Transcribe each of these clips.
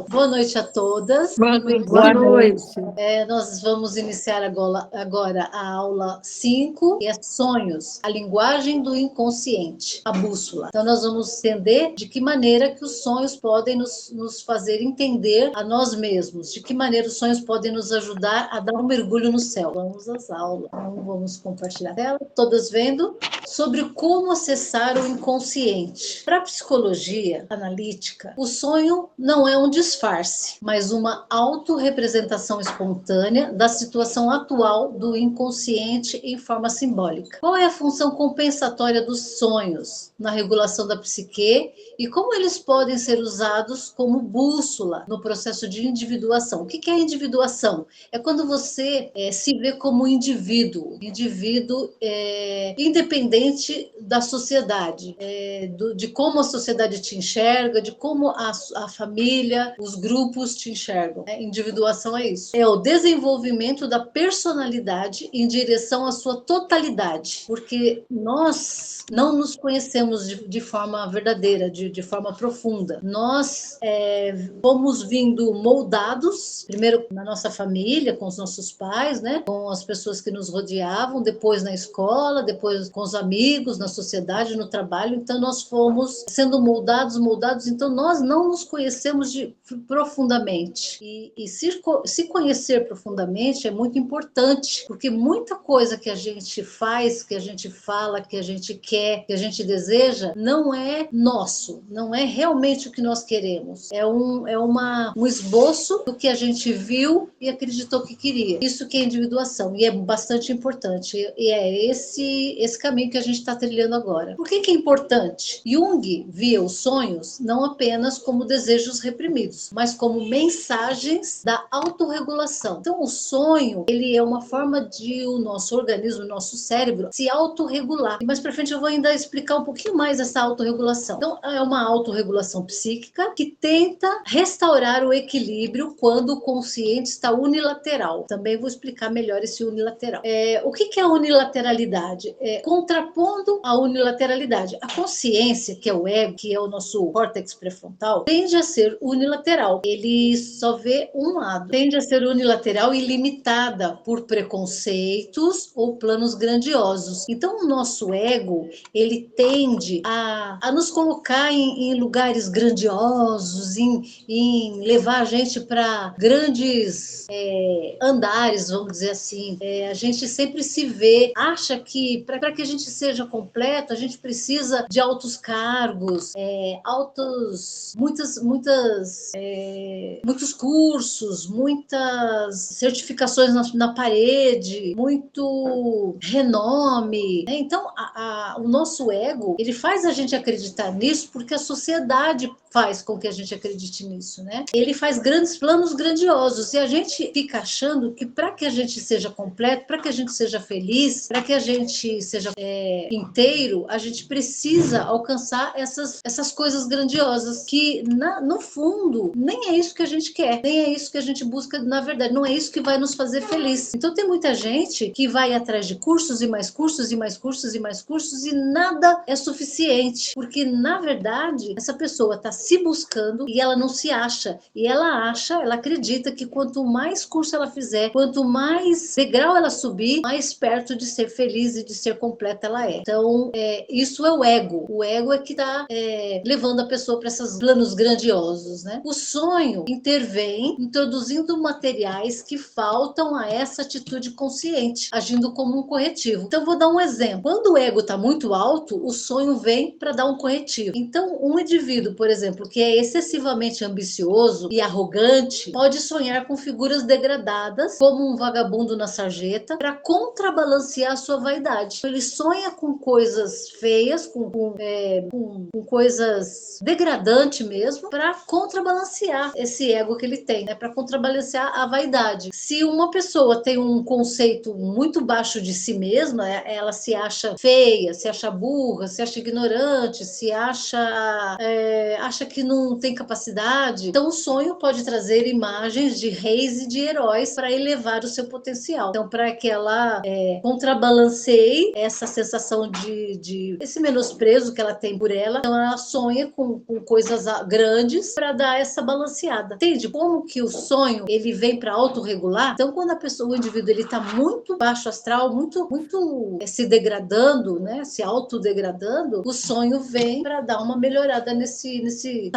Boa noite a todas. Boa noite. Nós vamos iniciar agora a aula 5, que é Sonhos, a linguagem do inconsciente, a bússola. Então, nós vamos entender de que maneira que os sonhos podem nos fazer entender a nós mesmos, de que maneira os sonhos podem nos ajudar a dar um mergulho no céu. Vamos às aulas. Então, vamos compartilhar a tela. Todas vendo? Sobre como acessar o inconsciente. Para a psicologia analítica, o sonho não é um disfarce, mas uma autorrepresentação espontânea da situação atual do inconsciente em forma simbólica. Qual é a função compensatória dos sonhos na regulação da psique e como eles podem ser usados como bússola no processo de individuação? O que é individuação? É quando você se vê como indivíduo independente da sociedade, de como a sociedade te enxerga, de como a família, os grupos te enxergam. Individuação é isso. É o desenvolvimento da personalidade em direção à sua totalidade, porque nós não nos conhecemos de forma verdadeira, de forma profunda. Nós fomos vindo moldados, primeiro na nossa família, com os nossos pais, né, com as pessoas que nos rodeavam, depois na escola, depois com os amigos, na sociedade, no trabalho. Então nós fomos sendo moldados, então nós não nos conhecemos profundamente. E se conhecer profundamente é muito importante, porque muita coisa que a gente faz, que a gente fala, que a gente quer, que a gente deseja, não é nosso, não é realmente o que nós queremos. É um esboço do que a gente viu e acreditou que queria. Isso que é individuação, e é bastante importante. E é esse caminho que a gente está trilhando agora. Por que é importante? Jung via os sonhos não apenas como desejos reprimidos, mas como mensagens da autorregulação. Então, o sonho, ele é uma forma de o nosso organismo, o nosso cérebro, se autorregular. E mais para frente eu vou ainda explicar um pouquinho mais essa autorregulação. Então, é uma autorregulação psíquica que tenta restaurar o equilíbrio quando o consciente está unilateral. Também vou explicar melhor esse unilateral. O que é a unilateralidade? Contrapondo a unilateralidade. A consciência, que é o ego, que é o nosso córtex pré-frontal, tende a ser unilateral. Ele só vê um lado. Tende a ser unilateral e limitada por preconceitos ou planos grandiosos. Então, o nosso ego, ele tende a nos colocar em lugares grandiosos, em levar a gente para grandes andares, vamos dizer assim. A gente sempre se vê, acha que para que a gente seja completo, a gente precisa de altos cargos, muitos cursos, muitas certificações na parede, muito renome. Então, o nosso ego, ele faz a gente acreditar nisso porque a sociedade faz com que a gente acredite nisso, né? Ele faz grandes planos grandiosos e a gente fica achando que para que a gente seja completo, para que a gente seja feliz, para que a gente seja inteiro, a gente precisa alcançar essas coisas grandiosas que, no fundo, nem é isso que a gente quer, nem é isso que a gente busca na verdade, não é isso que vai nos fazer feliz. Então tem muita gente que vai atrás de cursos e mais cursos e mais cursos e mais cursos e nada é suficiente, porque na verdade essa pessoa está se buscando e ela não se acha, e ela acredita que quanto mais curso ela fizer, quanto mais degrau ela subir, mais perto de ser feliz e de ser completa ela é. Então, isso é o ego é que está levando a pessoa para esses planos grandiosos, né? O sonho intervém introduzindo materiais que faltam a essa atitude consciente, agindo como um corretivo. Então, vou dar um exemplo. Quando o ego está muito alto, o sonho vem para dar um corretivo. Então, um indivíduo, por exemplo, que é excessivamente ambicioso e arrogante, pode sonhar com figuras degradadas, como um vagabundo na sarjeta, para contrabalancear a sua vaidade. Ele sonha com coisas feias, com coisas degradantes mesmo, para contrabalancear esse ego que ele tem, né? Para contrabalancear a vaidade. Se uma pessoa tem um conceito muito baixo de si mesma, ela se acha feia, se acha burra, se acha ignorante, se acha acha que não tem capacidade. Então, o sonho pode trazer imagens de reis e de heróis para elevar o seu potencial. Então, para que ela contrabalanceie essa sensação de esse menosprezo que ela tem por ela, então ela sonha com coisas grandes para dar essa balanceada. Entende como que o sonho ele vem para autorregular? Então, quando a pessoa, o indivíduo, ele está muito baixo astral, muito se degradando, né, se autodegradando, o sonho vem para dar uma melhorada nessa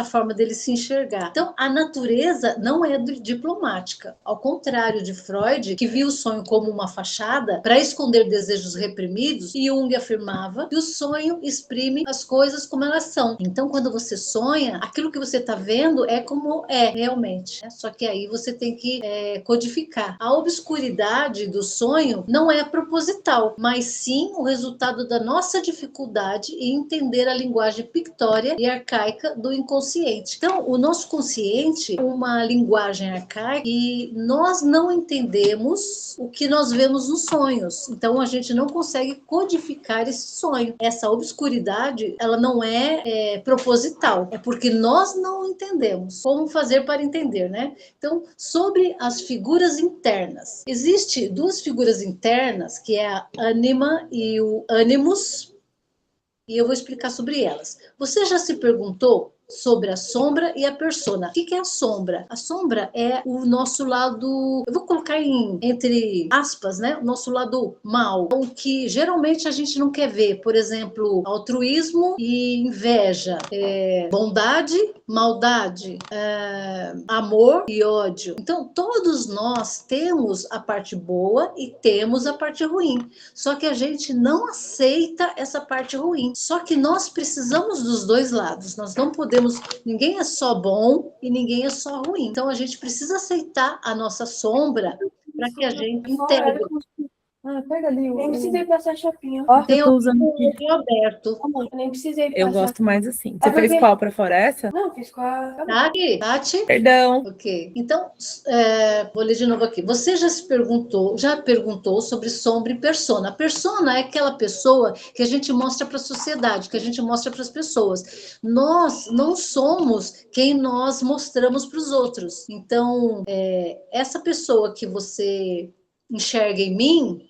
forma dele se enxergar. Então, a natureza não é diplomática. Ao contrário de Freud, que viu o sonho como uma fachada para esconder desejos reprimidos, e Jung afirmava que o sonho exprime as coisas como elas são. Então, quando você sonha, aquilo que você está vendo é como é realmente, né? Só que aí você tem que codificar. A obscuridade do sonho não é proposital, mas sim o resultado da nossa dificuldade em entender a linguagem pictória e arcaica do inconsciente. Então, o nosso consciente é uma linguagem arcaica e nós não entendemos o que nós vemos nos sonhos. Então, a gente não consegue codificar esse sonho. Essa obscuridade, ela não é proposital, é porque nós não entendemos. Como fazer para entender, né? Então, sobre as figuras internas. Existem duas figuras internas, que é a ânima e o ânimos, e eu vou explicar sobre elas. Você já se perguntou sobre a sombra e a persona? O que é a sombra? A sombra é o nosso lado, eu vou colocar entre aspas, né? O nosso lado mal, o que geralmente a gente não quer ver. Por exemplo, altruísmo e inveja, bondade, maldade, amor e ódio. Então, todos nós temos a parte boa e temos a parte ruim. Só que a gente não aceita essa parte ruim. Só que nós precisamos dos dois lados. Nós não podemos, ninguém é só bom e ninguém é só ruim. Então a gente precisa aceitar a nossa sombra para que a gente integre. Pega ali o... Nem precisei passar chapinha. Tem eu tô usando aqui aberto. Eu nem precisei passar. Eu gosto mais assim. Você fez qual pra fora? Essa? Não, fiz com a... Tati? Perdão. Ok. Então, vou ler de novo aqui. Você já perguntou sobre sombra e persona. A persona é aquela pessoa que a gente mostra para a sociedade, que a gente mostra para as pessoas. Nós não somos quem nós mostramos para os outros. Então, essa pessoa que você enxerga em mim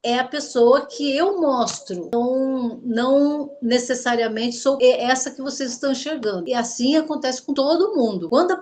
é a pessoa que eu mostro. Então, não necessariamente sou essa que vocês estão enxergando. E assim acontece com todo mundo. Quando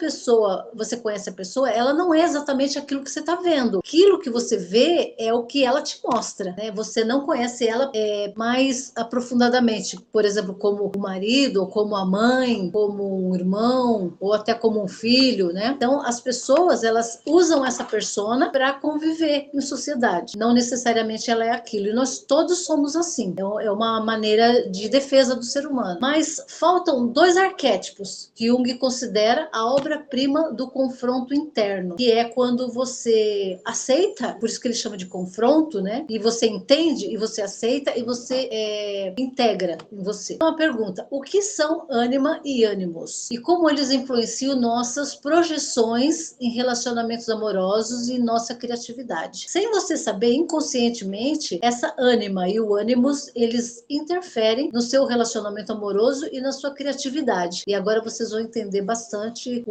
você conhece a pessoa, ela não é exatamente aquilo que você está vendo. Aquilo que você vê é o que ela te mostra, né? Você não conhece ela mais aprofundadamente. Por exemplo, como o marido, ou como a mãe, como um irmão, ou até como um filho, né? Então, as pessoas, elas usam essa persona para conviver em sociedade. Não necessariamente ela é aquilo, e nós todos somos assim, é uma maneira de defesa do ser humano. Mas faltam dois arquétipos que Jung considera a obra-prima do confronto interno, que é quando você aceita, por isso que ele chama de confronto, né? E você entende, e você aceita, e você integra em você. Então, a pergunta: o que são ânima e ânimos? E como eles influenciam nossas projeções em relacionamentos amorosos e nossa criatividade? Sem você saber, inconscientemente, essa ânima e o ânimos, eles interferem no seu relacionamento amoroso e na sua criatividade. E agora vocês vão entender bastante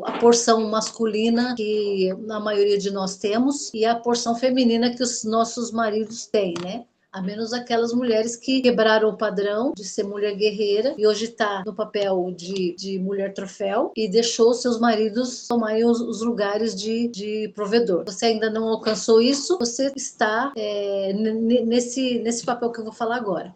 a porção masculina que a maioria de nós temos e a porção feminina que os nossos maridos têm, né? A menos aquelas mulheres que quebraram o padrão de ser mulher guerreira e hoje está no papel de mulher troféu e deixou seus maridos tomarem os lugares de provedor. Você ainda não alcançou isso, você está nesse papel que eu vou falar agora.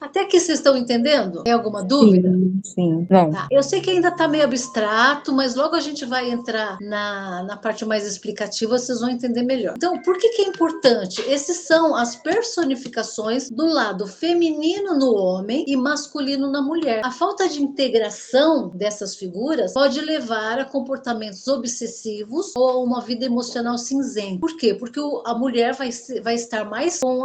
Até aqui vocês estão entendendo? Tem alguma dúvida? Sim. Não. Tá. Eu sei que ainda está meio abstrato, mas logo a gente vai entrar na parte mais explicativa, vocês vão entender melhor. Então, por que é importante? Essas são as personificações do lado feminino no homem e masculino na mulher. A falta de integração dessas figuras pode levar a comportamentos obsessivos ou a uma vida emocional cinzenta. Por quê? Porque a mulher vai estar mais com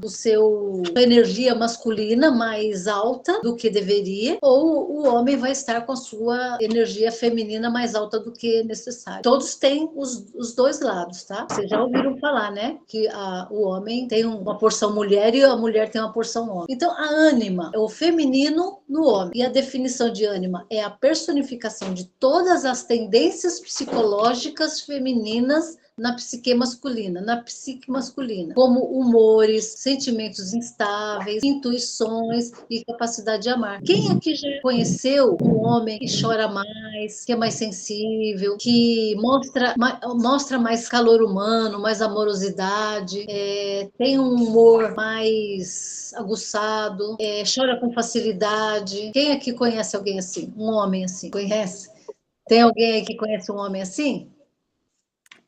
sua energia masculina masculina mais alta do que deveria, ou o homem vai estar com a sua energia feminina mais alta do que necessário. Todos têm os dois lados, tá? Vocês já ouviram falar, né? Que o homem tem uma porção mulher e a mulher tem uma porção homem. Então, a ânima é o feminino no homem. E a definição de ânima é a personificação de todas as tendências psicológicas femininas na psique masculina, como humores, sentimentos instáveis, intuições e capacidade de amar. Quem aqui já conheceu um homem que chora mais, que é mais sensível, que mostra mais calor humano, mais amorosidade, tem um humor mais aguçado, chora com facilidade? Quem aqui conhece alguém assim? Um homem assim? Conhece? Tem alguém aí que conhece um homem assim?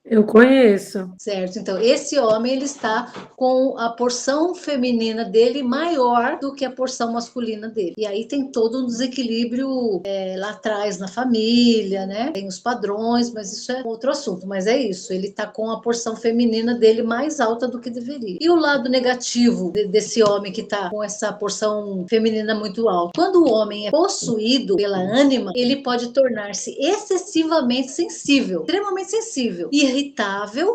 Eu conheço. Certo, então esse homem ele está com a porção feminina dele maior do que a porção masculina dele. E aí tem todo um desequilíbrio lá atrás na família, né? Tem os padrões, mas isso é outro assunto. Mas é isso, ele está com a porção feminina dele mais alta do que deveria. E o lado negativo desse homem que está com essa porção feminina muito alta? Quando o homem é possuído pela ânima, ele pode tornar-se excessivamente sensível, extremamente sensível, irritável,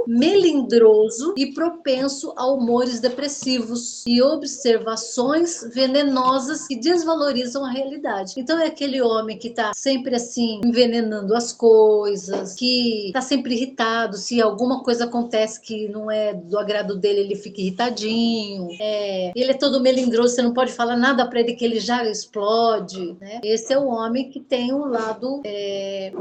melindroso e propenso a humores depressivos e observações venenosas que desvalorizam a realidade. Então é aquele homem que está sempre assim envenenando as coisas, que está sempre irritado, se alguma coisa acontece que não é do agrado dele, ele fica irritadinho. Ele é todo melindroso, você não pode falar nada para ele que ele já explode, né? Esse é o homem que tem o lado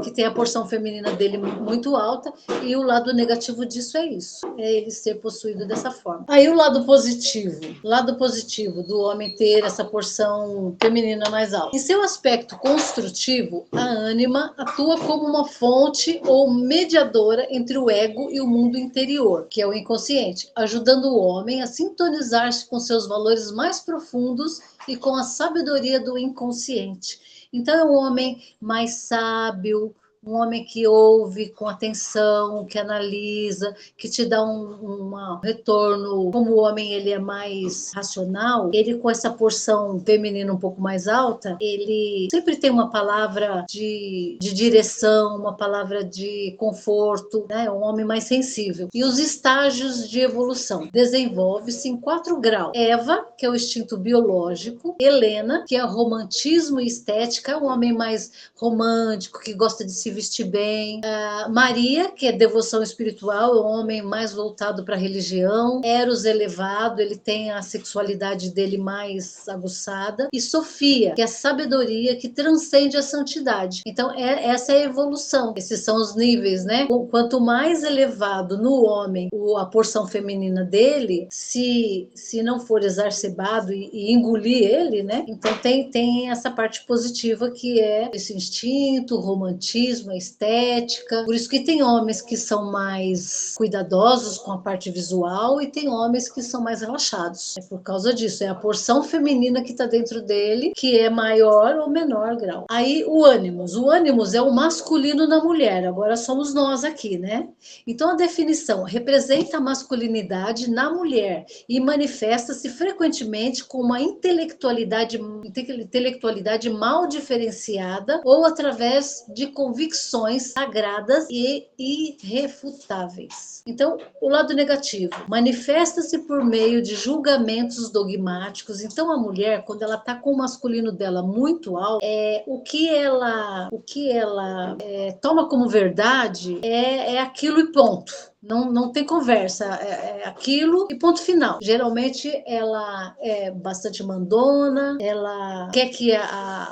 que tem a porção feminina dele muito alta, e o lado negativo disso é isso, é ele ser possuído dessa forma. Aí o lado positivo do homem ter essa porção feminina mais alta. Em seu aspecto construtivo, a ânima atua como uma fonte ou mediadora entre o ego e o mundo interior, que é o inconsciente, ajudando o homem a sintonizar-se com seus valores mais profundos e com a sabedoria do inconsciente. Então é um homem mais sábio, um homem que ouve com atenção, que analisa, que te dá um retorno. Como o homem ele é mais racional, ele com essa porção feminina um pouco mais alta, ele sempre tem uma palavra de direção, uma palavra de conforto, né? Um homem mais sensível. E os estágios de evolução desenvolve-se em 4 graus. Eva, que é o instinto biológico. Helena, que é romantismo e estética, é um homem mais romântico, que gosta de se vestir bem. Maria, que é devoção espiritual, é um homem mais voltado para a religião. Eros elevado, ele tem a sexualidade dele mais aguçada. E Sofia, que é a sabedoria que transcende a santidade. Então, essa é a evolução. Esses são os níveis, né? Quanto mais elevado no homem a porção feminina dele, se não for exacerbado e engolir ele, né? Então, tem essa parte positiva que é esse instinto, o romantismo, a estética. Por isso que tem homens que são mais cuidadosos com a parte visual e tem homens que são mais relaxados. É por causa disso, é a porção feminina que está dentro dele que é maior ou menor grau. Aí o ânimos é o masculino na mulher, agora somos nós aqui, né? Então a definição representa a masculinidade na mulher e manifesta-se frequentemente com uma intelectualidade mal diferenciada ou através de convicções sagradas e irrefutáveis. Então, o lado negativo manifesta-se por meio de julgamentos dogmáticos. Então, a mulher, quando ela está com o masculino dela muito alto, o que ela toma como verdade é aquilo e ponto. Não tem conversa, é aquilo e ponto final. Geralmente ela é bastante mandona, ela quer que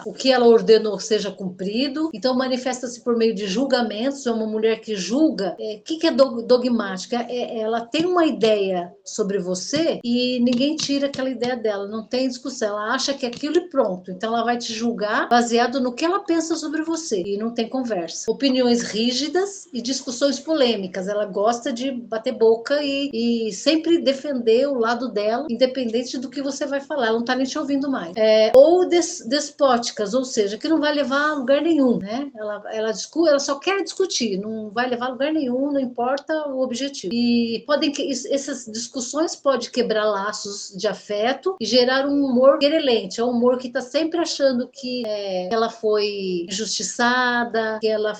o que ela ordenou seja cumprido, então manifesta-se por meio de julgamentos. É uma mulher que julga. O que é dogmática? Ela tem uma ideia sobre você e ninguém tira aquela ideia dela, não tem discussão, ela acha que é aquilo e pronto, então ela vai te julgar baseado no que ela pensa sobre você e não tem conversa. Opiniões rígidas e discussões polêmicas, ela gosta gosta de bater boca e sempre defender o lado dela, independente do que você vai falar, ela não tá nem te ouvindo mais. Ou despóticas, ou seja, que não vai levar a lugar nenhum, né? Ela só quer discutir, não vai levar a lugar nenhum, não importa o objetivo. E essas discussões podem quebrar laços de afeto e gerar um humor querelente, é um humor que está sempre achando que ela foi injustiçada, que ela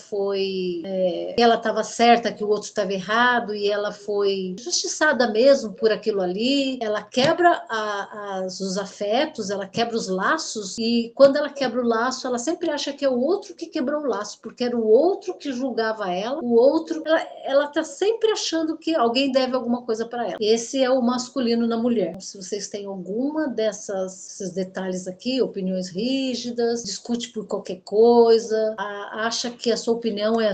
estava certa, que o outro estava errado, e ela foi injustiçada mesmo por aquilo ali. Ela quebra os afetos, ela quebra os laços, e quando ela quebra o laço, ela sempre acha que é o outro que quebrou o laço, porque era o outro que julgava ela, o outro, ela está sempre achando que alguém deve alguma coisa para ela. Esse é o masculino na mulher. Se vocês têm alguma desses detalhes aqui, opiniões rígidas, discute por qualquer coisa, acha que a sua opinião é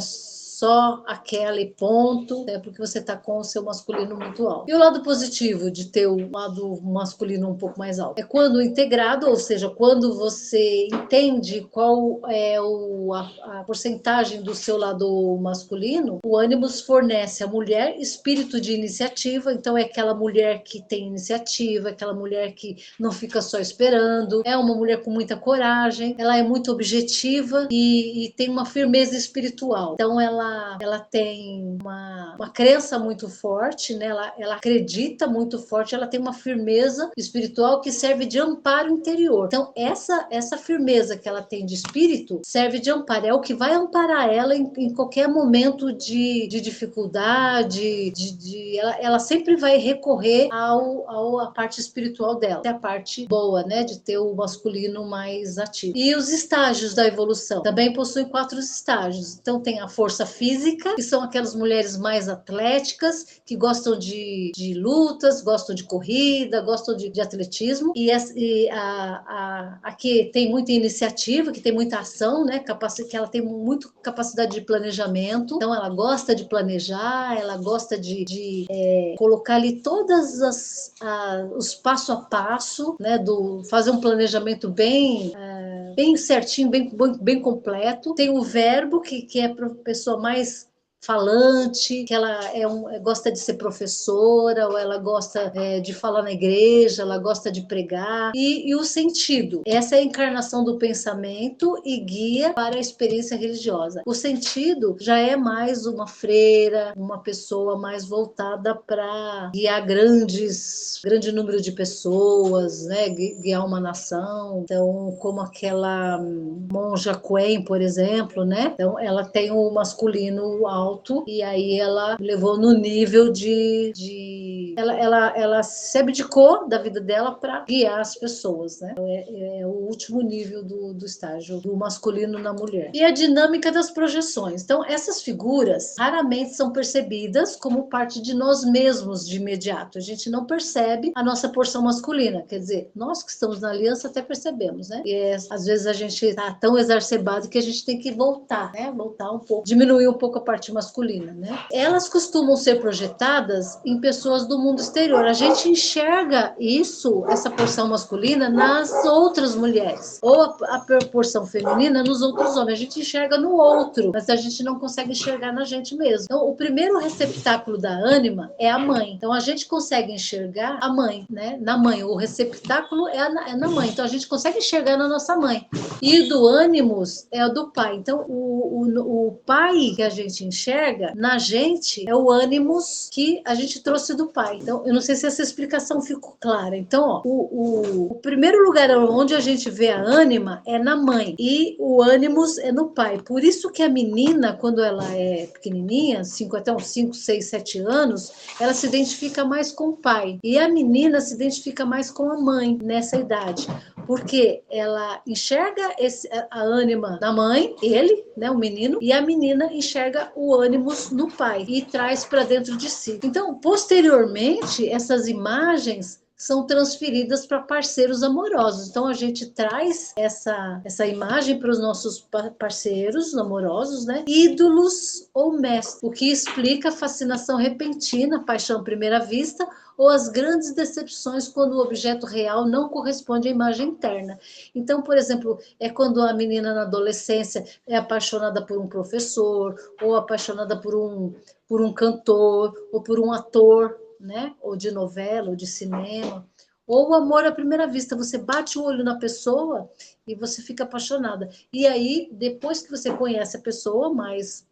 só aquela e ponto, porque você está com o seu masculino muito alto. E o lado positivo de ter o lado masculino um pouco mais alto é quando integrado, ou seja, quando você entende qual é a porcentagem do seu lado masculino, o ânimos fornece à mulher espírito de iniciativa. Então é aquela mulher que tem iniciativa, aquela mulher que não fica só esperando, é uma mulher com muita coragem, ela é muito objetiva e tem uma firmeza espiritual. Então ela tem uma crença muito forte, né? Ela acredita muito forte, ela tem uma firmeza espiritual que serve de amparo interior. Então essa firmeza que ela tem de espírito serve de amparo, é o que vai amparar ela em qualquer momento de dificuldade, ela sempre vai recorrer à parte espiritual dela, é a parte boa, né? De ter o masculino mais ativo. E os estágios da evolução também possuem 4 estágios. Então tem a força física, que são aquelas mulheres mais atléticas, que gostam de lutas, gostam de corrida, gostam de atletismo, e a que tem muita iniciativa, que tem muita ação, né? Que ela tem muita capacidade de planejamento, então ela gosta de planejar, ela gosta de colocar ali todas os passo a passo, né? Fazer um planejamento bem certinho, bem completo. Tem o verbo, que é para a pessoa mais falante, que ela gosta de ser professora, ou ela gosta de falar na igreja, ela gosta de pregar. E o sentido, essa é a encarnação do pensamento e guia para a experiência religiosa. O sentido já é mais uma freira, uma pessoa mais voltada para guiar grande número de pessoas, né? Guiar uma nação. Então, como aquela monja Quen, por exemplo, né? Então, ela tem o masculino alto, e aí ela levou no nível ela se abdicou da vida dela para guiar as pessoas, né? Então, é o último nível do estágio do masculino na mulher. E a dinâmica das projeções. Então, essas figuras raramente são percebidas como parte de nós mesmos de imediato. A gente não percebe a nossa porção masculina. Quer dizer, nós que estamos na aliança até percebemos, né? E às vezes a gente está tão exacerbado que a gente tem que voltar, né? Voltar um pouco, diminuir um pouco a parte masculina, né? Elas costumam ser projetadas em pessoas do mundo exterior. A gente enxerga essa porção masculina nas outras mulheres, ou a porção feminina nos outros homens. A gente enxerga no outro, mas a gente não consegue enxergar na gente mesmo. Então, o primeiro receptáculo da ânima é a mãe. Então, a gente consegue enxergar a mãe, né? Na mãe. O receptáculo é na mãe. Então, a gente consegue enxergar na nossa mãe. E do ânimos é o do pai. Então, o pai que a gente enxerga na gente é o ânimos que a gente trouxe do pai. Então, eu não sei se essa explicação ficou clara. Então, ó, o primeiro lugar onde a gente vê a ânima é na mãe, e o ânimos é no pai. Por isso que a menina, quando ela é pequenininha, até uns 5, 6, 7 anos, ela se identifica mais com o pai. E a menina se identifica mais com a mãe nessa idade. Porque ela enxerga a ânima da mãe, ele, né, o menino, e a menina enxerga o ânimos no pai e traz para dentro de si. Então, posteriormente, essas imagens são transferidas para parceiros amorosos. Então, a gente traz essa imagem para os nossos parceiros amorosos, né? Ídolos ou mestres, o que explica a fascinação repentina, paixão à primeira vista, ou as grandes decepções quando o objeto real não corresponde à imagem interna. Então, por exemplo, é quando a menina na adolescência é apaixonada por um professor, ou apaixonada por um cantor, ou por um ator, né? Ou de novela, ou de cinema, ou o amor à primeira vista. Você bate o olho na pessoa e você fica apaixonada. E aí, depois que você conhece a pessoa mais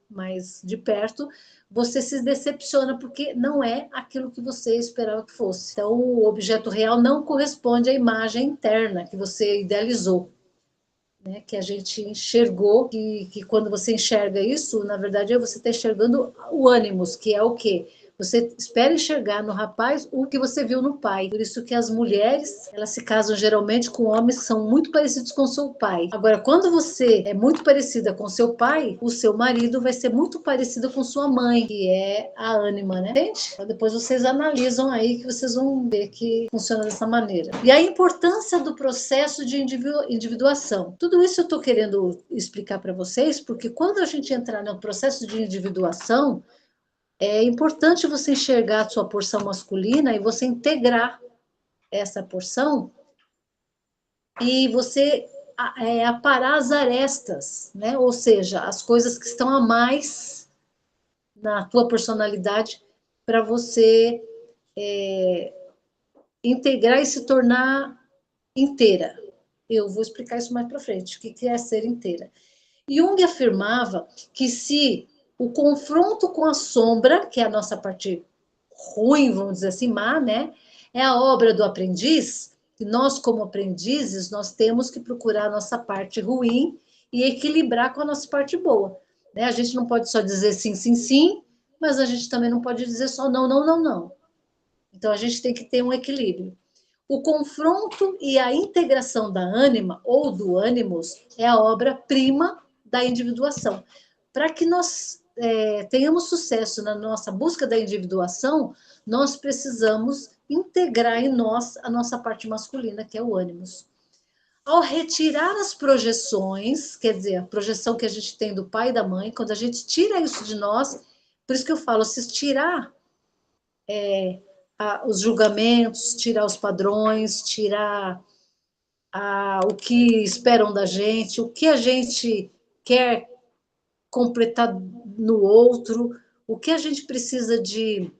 de perto, você se decepciona porque não é aquilo que você esperava que fosse. Então, o objeto real não corresponde à imagem interna que você idealizou, né? Que a gente enxergou, que quando você enxerga isso, na verdade, você está enxergando o ânimos, que é o quê? Você espera enxergar no rapaz o que você viu no pai. Por isso que as mulheres, elas se casam geralmente com homens que são muito parecidos com seu pai. Agora, quando você é muito parecida com seu pai, o seu marido vai ser muito parecido com sua mãe, que é a ânima, né? Entende? Então, depois vocês analisam aí que vocês vão ver que funciona dessa maneira. E a importância do processo de individuação. Tudo isso eu estou querendo explicar para vocês, porque quando a gente entrar no processo de individuação, é importante você enxergar a sua porção masculina e você integrar essa porção e você aparar as arestas, né? Ou seja, as coisas que estão a mais na tua personalidade para você integrar e se tornar inteira. Eu vou explicar isso mais para frente, o que é ser inteira. Jung afirmava que se o confronto com a sombra, que é a nossa parte ruim, vamos dizer assim, má, né? É a obra do aprendiz, e nós, como aprendizes, nós temos que procurar a nossa parte ruim e equilibrar com a nossa parte boa, né? A gente não pode só dizer sim, sim, sim, mas a gente também não pode dizer só não, não, não, não. Então, a gente tem que ter um equilíbrio. O confronto e a integração da ânima, ou do ânimos, é a obra-prima da individuação. Para que nós tenhamos sucesso na nossa busca da individuação, nós precisamos integrar em nós a nossa parte masculina, que é o ânimos. Ao retirar as projeções, quer dizer, a projeção que a gente tem do pai e da mãe, quando a gente tira isso de nós, por isso que eu falo, se tirar os julgamentos, tirar os padrões, tirar o que esperam da gente, o que a gente quer completar no outro, o que a gente precisa de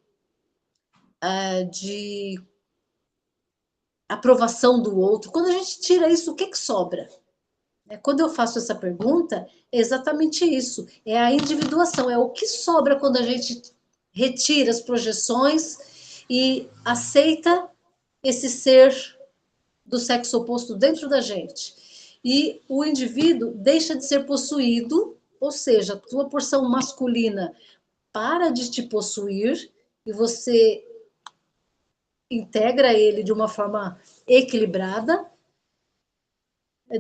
aprovação do outro. Quando a gente tira isso, o que sobra? Quando eu faço essa pergunta, é exatamente isso. É a individuação, é o que sobra quando a gente retira as projeções e aceita esse ser do sexo oposto dentro da gente. E o indivíduo deixa de ser possuído, ou seja, a tua porção masculina para de te possuir e você integra ele de uma forma equilibrada,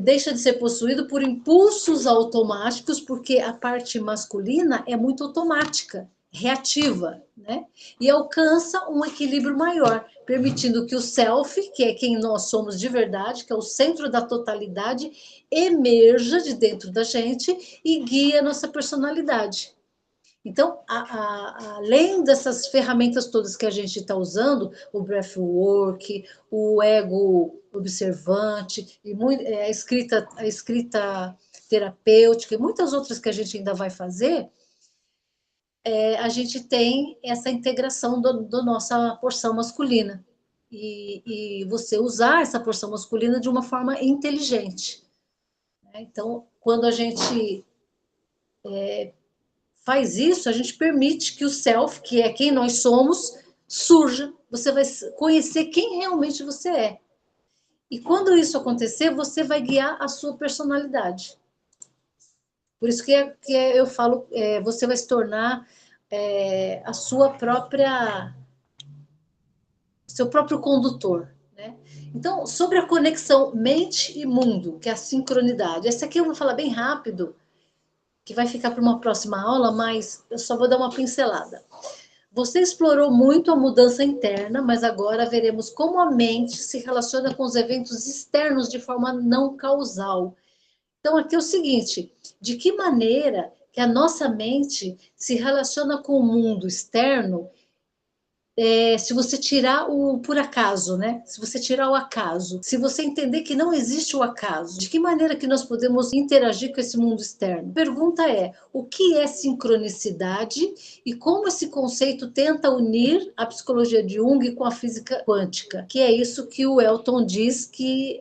deixa de ser possuído por impulsos automáticos, porque a parte masculina é muito automática, reativa, né? E alcança um equilíbrio maior, permitindo que o self, que é quem nós somos de verdade, que é o centro da totalidade, emerja de dentro da gente e guia a nossa personalidade. Então, além dessas ferramentas todas que a gente está usando, o breathwork, o ego observante, e a escrita terapêutica e muitas outras que a gente ainda vai fazer, a gente tem essa integração da nossa porção masculina. E você usar essa porção masculina de uma forma inteligente. Então, quando a gente faz isso, a gente permite que o self, que é quem nós somos, surja. Você vai conhecer quem realmente você é. E quando isso acontecer, você vai guiar a sua personalidade. Por isso que eu falo, você vai se tornar a sua própria, seu próprio condutor, né? Então, sobre a conexão mente e mundo, que é a sincronidade. Essa aqui eu vou falar bem rápido, que vai ficar para uma próxima aula, mas eu só vou dar uma pincelada. Você explorou muito a mudança interna, mas agora veremos como a mente se relaciona com os eventos externos de forma não causal. Então, aqui é o seguinte: de que maneira que a nossa mente se relaciona com o mundo externo, se você tirar o por acaso, né? Se você tirar o acaso, se você entender que não existe o acaso, de que maneira que nós podemos interagir com esse mundo externo? A pergunta é: o que é sincronicidade e como esse conceito tenta unir a psicologia de Jung com a física quântica? Que é isso que o Elton diz que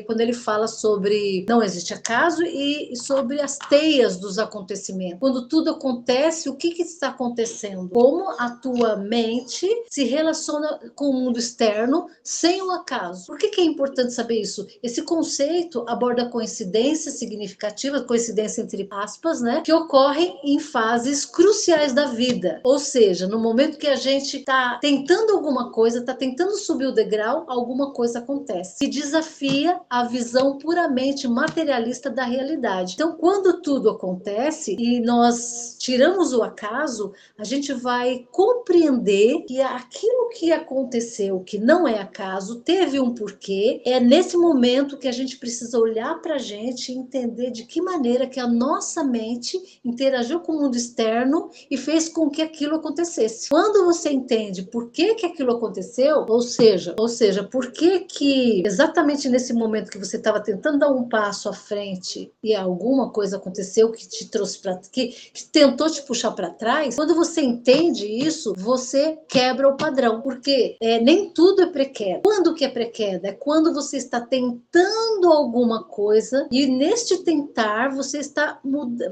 quando ele fala sobre não existe acaso e sobre as teias dos acontecimentos. Quando tudo acontece, o que está acontecendo? Como a tua mente se relaciona com o mundo externo sem o acaso. Por que é importante saber isso? Esse conceito aborda coincidências significativas, coincidência entre aspas, né, que ocorrem em fases cruciais da vida. Ou seja, no momento que a gente está tentando alguma coisa, está tentando subir o degrau, alguma coisa acontece que desafia a visão puramente materialista da realidade. Então, quando tudo acontece e nós tiramos o acaso, a gente vai compreender que aquilo que aconteceu, que não é acaso, teve um porquê. É nesse momento que a gente precisa olhar para a gente e entender de que maneira que a nossa mente interagiu com o mundo externo e fez com que aquilo acontecesse. Quando você entende por que aquilo aconteceu, ou seja, por que exatamente nesse momento que você estava tentando dar um passo à frente e alguma coisa aconteceu que te trouxe para que tentou te puxar para trás, quando você entende isso, você quebra o padrão, porque nem tudo é pré-queda. Quando que é pré-queda? É quando você está tentando alguma coisa e neste tentar você está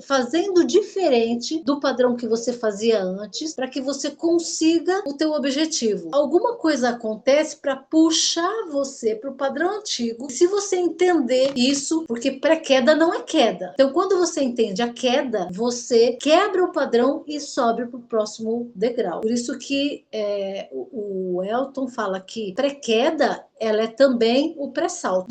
fazendo diferente do padrão que você fazia antes para que você consiga o teu objetivo. Alguma coisa acontece para puxar você para o padrão antigo. E se você entender isso, porque pré-queda não é queda. Então, quando você entende a queda, você quebra o padrão e sobe para o próximo degrau. Por isso que o Elton fala que pré-queda ela é também o pré-salto.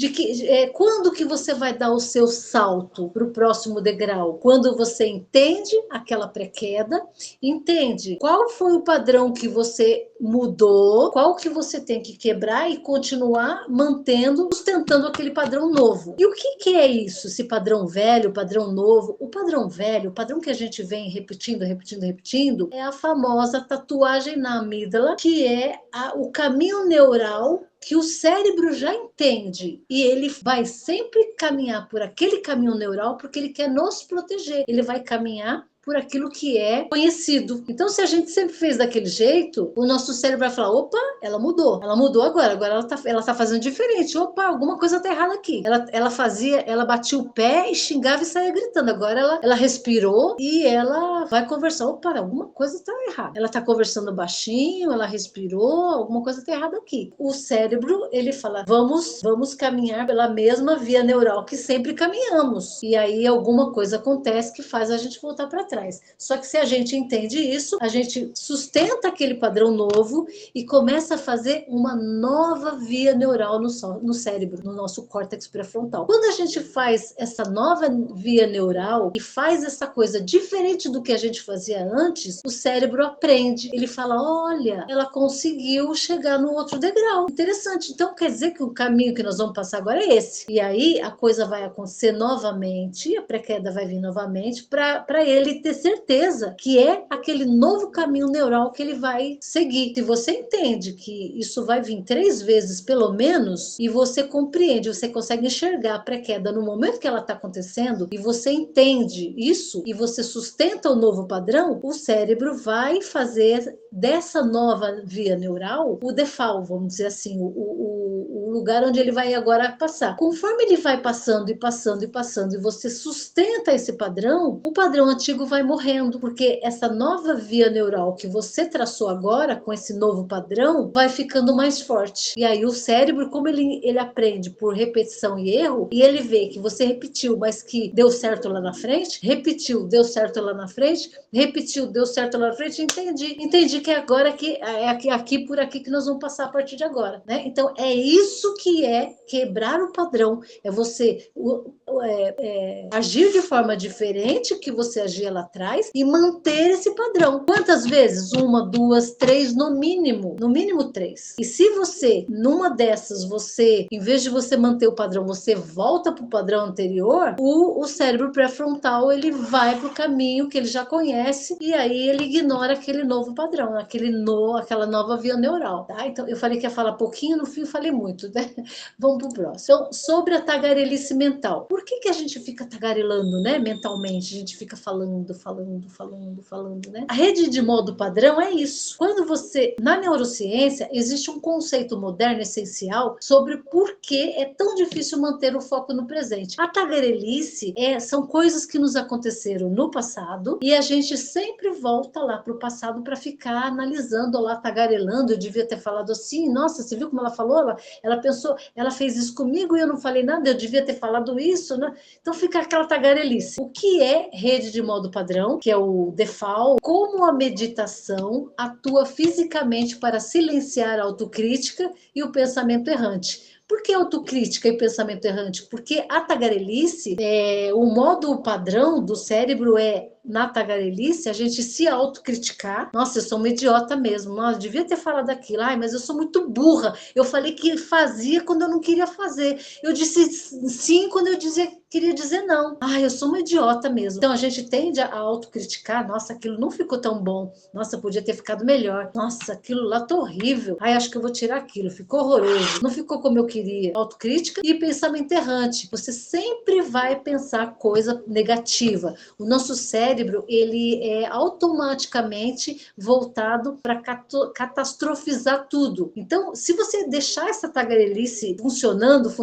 Quando que você vai dar o seu salto para o próximo degrau? Quando você entende aquela pré-queda, entende qual foi o padrão que você mudou, qual que você tem que quebrar e continuar mantendo, sustentando aquele padrão novo. E o que é isso? Esse padrão velho, padrão novo? O padrão velho, o padrão que a gente vem repetindo, é a famosa tatuagem na amígdala, que é o caminho neural que o cérebro já entende e ele vai sempre caminhar por aquele caminho neural porque ele quer nos proteger. Ele vai caminhar por aquilo que é conhecido. Então, se a gente sempre fez daquele jeito, o nosso cérebro vai falar: opa, ela mudou agora ela tá fazendo diferente, opa, alguma coisa tá errada aqui. Ela batia o pé e xingava e saía gritando, agora ela respirou e ela vai conversar, opa, alguma coisa tá errada. Ela tá conversando baixinho, ela respirou, alguma coisa tá errada aqui. O cérebro, ele fala: vamos caminhar pela mesma via neural que sempre caminhamos. E aí alguma coisa acontece que faz a gente voltar para trás. Só que se a gente entende isso, a gente sustenta aquele padrão novo e começa a fazer uma nova via neural no cérebro, no nosso córtex pré-frontal. Quando a gente faz essa nova via neural e faz essa coisa diferente do que a gente fazia antes, o cérebro aprende. Ele fala: olha, ela conseguiu chegar no outro degrau. Interessante. Então quer dizer que o caminho que nós vamos passar agora é esse. E aí a coisa vai acontecer novamente, a pré-queda vai vir novamente para ele ter certeza que é aquele novo caminho neural que ele vai seguir. Se você entende que isso vai vir 3 vezes pelo menos e você compreende, você consegue enxergar a pré-queda no momento que ela está acontecendo e você entende isso e você sustenta o novo padrão, o cérebro vai fazer dessa nova via neural o default, vamos dizer assim, o lugar onde ele vai agora passar. Conforme ele vai passando e passando e passando e você sustenta esse padrão, o padrão antigo vai morrendo, porque essa nova via neural que você traçou agora, com esse novo padrão, vai ficando mais forte. E aí o cérebro, como ele aprende por repetição e erro, e ele vê que você repetiu, mas que deu certo lá na frente, repetiu, deu certo lá na frente, repetiu, deu certo lá na frente, entendi que agora é aqui por aqui que nós vamos passar a partir de agora, né? Então é isso que é quebrar o padrão, é você agir de forma diferente que você agia lá atrás e manter esse padrão. Quantas vezes? 1, 2, 3, no mínimo 3. E se você, numa dessas, em vez de você manter o padrão, você volta para o padrão anterior, o cérebro pré-frontal, ele vai para o caminho que ele já conhece e aí ele ignora aquele novo padrão, aquela nova via neural, tá? Então, eu falei que ia falar pouquinho, no fim eu falei muito, né? Vamos pro próximo. Então, sobre a tagarelice mental. Por que a gente fica tagarelando, né? Mentalmente, a gente fica falando, né? A rede de modo padrão é isso. Quando na neurociência, existe um conceito moderno essencial sobre por que é tão difícil manter o foco no presente. A tagarelice são coisas que nos aconteceram no passado e a gente sempre volta lá para o passado para ficar analisando lá, tagarelando. Eu devia ter falado assim, nossa, você viu como ela falou? Ela pensou, ela fez isso comigo e eu não falei nada, eu devia ter falado isso, né? Então fica aquela tagarelice. O que é rede de modo padrão, que é o default, como a meditação atua fisicamente para silenciar a autocrítica e o pensamento errante. Por que autocrítica e pensamento errante? Porque a tagarelice, o modo padrão do cérebro na tagarelice, a gente se autocriticar. Nossa, eu sou uma idiota mesmo. Nossa, eu devia ter falado aquilo. Ai, mas eu sou muito burra. Eu falei que fazia quando eu não queria fazer. Eu disse sim quando eu queria dizer não. Ai, eu sou uma idiota mesmo. Então, a gente tende a autocriticar. Nossa, aquilo não ficou tão bom. Nossa, podia ter ficado melhor. Nossa, aquilo lá tá horrível. Ai, acho que eu vou tirar aquilo. Ficou horroroso. Não ficou como eu queria. Autocrítica e pensamento errante. Você sempre vai pensar coisa negativa. O nosso cérebro, ele é automaticamente voltado para catastrofizar tudo. Então, se você deixar essa tagarelice funcionando,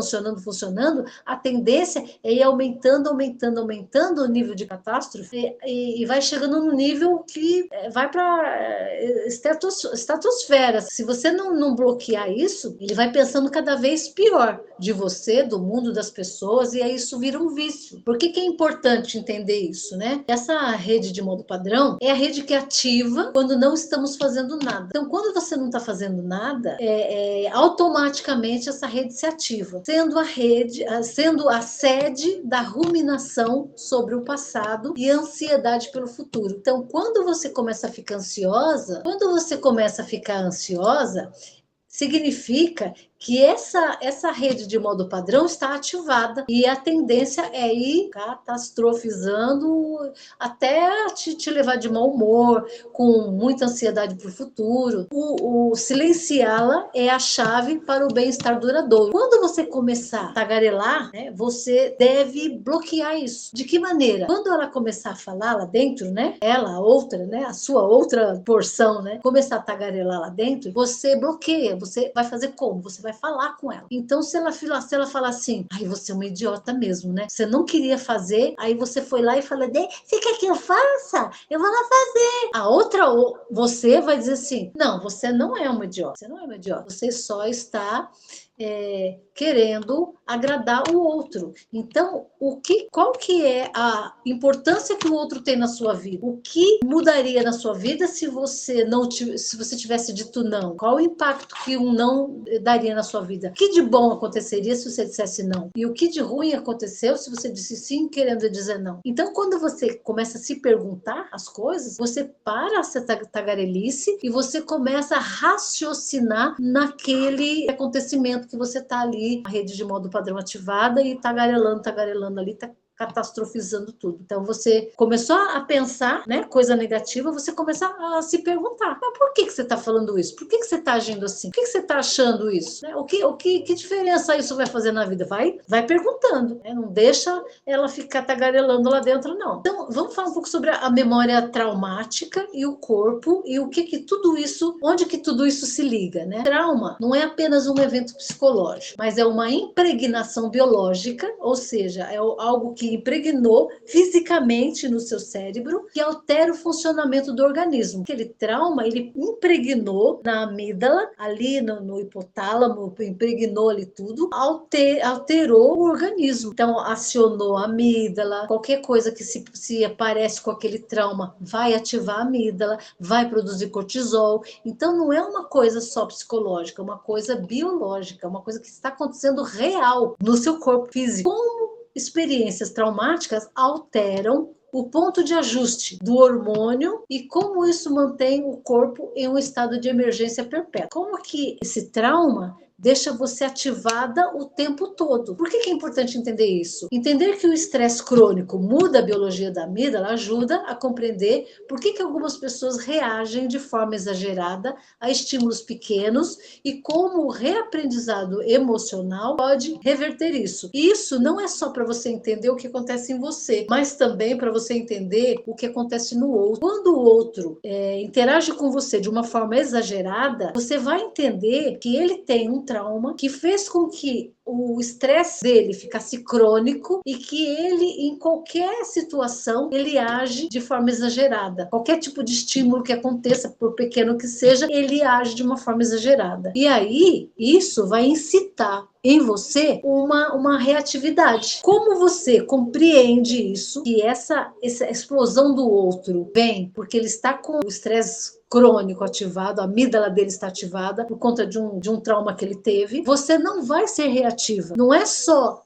a tendência é ir aumentando o nível de catástrofe e vai chegando num nível que vai para estratosfera. Se você não bloquear isso, ele vai pensando cada vez pior de você, do mundo, das pessoas, e aí isso vira um vício. Por que é importante entender isso, né? Essa rede de modo padrão é a rede que ativa quando não estamos fazendo nada. Então, quando você não está fazendo nada, automaticamente essa rede se ativa, sendo a sede da ruminação sobre o passado e ansiedade pelo futuro. Então, quando você começa a ficar ansiosa, significa que essa rede de modo padrão está ativada e a tendência é ir catastrofizando até te levar de mau humor, com muita ansiedade para o futuro. O silenciá-la é a chave para o bem-estar duradouro. Quando você começar a tagarelar, né, você deve bloquear isso. De que maneira? Quando ela começar a falar lá dentro, né, a sua outra porção, né, começar a tagarelar lá dentro, você bloqueia. Você vai fazer como? Você vai falar com ela. Então, se ela falar assim, ai, você é uma idiota mesmo, né? Você não queria fazer, aí você foi lá e falou, você quer que eu faça? Eu vou lá fazer. A outra, você vai dizer assim, não, você não é uma idiota. Você não é uma idiota. Você só está querendo agradar o outro. Então, qual que é a importância que o outro tem na sua vida? O que mudaria na sua vida se você tivesse dito não? Qual o impacto que um não daria na sua vida? O que de bom aconteceria se você dissesse não? E o que de ruim aconteceu se você disse sim querendo dizer não? Então, quando você começa a se perguntar as coisas, você para essa tagarelice e você começa a raciocinar naquele acontecimento que você está ali, a rede de modo padrão ativada e tagarelando ali, catastrofizando tudo. Então, você começou a pensar, né, coisa negativa, você começa a se perguntar, mas por que você está falando isso? Por que você está agindo assim? Por que você está achando isso? Né? Que diferença isso vai fazer na vida? Vai perguntando, né? Não deixa ela ficar tagarelando lá dentro, não. Então, vamos falar um pouco sobre a memória traumática e o corpo e onde que tudo isso se liga, né? Trauma não é apenas um evento psicológico, mas é uma impregnação biológica, ou seja, é algo que impregnou fisicamente no seu cérebro e altera o funcionamento do organismo. Aquele trauma, ele impregnou na amígdala, ali no hipotálamo, impregnou ali tudo, alterou o organismo. Então, acionou a amígdala, qualquer coisa que se aparece com aquele trauma vai ativar a amígdala, vai produzir cortisol. Então, não é uma coisa só psicológica, é uma coisa biológica, uma coisa que está acontecendo real no seu corpo físico. Como experiências traumáticas alteram o ponto de ajuste do hormônio e como isso mantém o corpo em um estado de emergência perpétua. Como que esse trauma deixa você ativada o tempo todo. Por que é importante entender isso? Entender que o estresse crônico muda a biologia da amígdala ajuda a compreender por que algumas pessoas reagem de forma exagerada a estímulos pequenos e como o reaprendizado emocional pode reverter isso. E isso não é só para você entender o que acontece em você, mas também para você entender o que acontece no outro. Quando o outro interage com você de uma forma exagerada, você vai entender que ele tem um trauma que fez com que o estresse dele ficasse crônico e que ele, em qualquer situação, ele age de forma exagerada. Qualquer tipo de estímulo que aconteça, por pequeno que seja, ele age de uma forma exagerada. E aí, isso vai incitar em você uma reatividade. Como você compreende isso, que essa explosão do outro vem porque ele está com o estresse crônico ativado, a amígdala dele está ativada por conta de um trauma que ele teve, você não vai ser reativa. Não é só,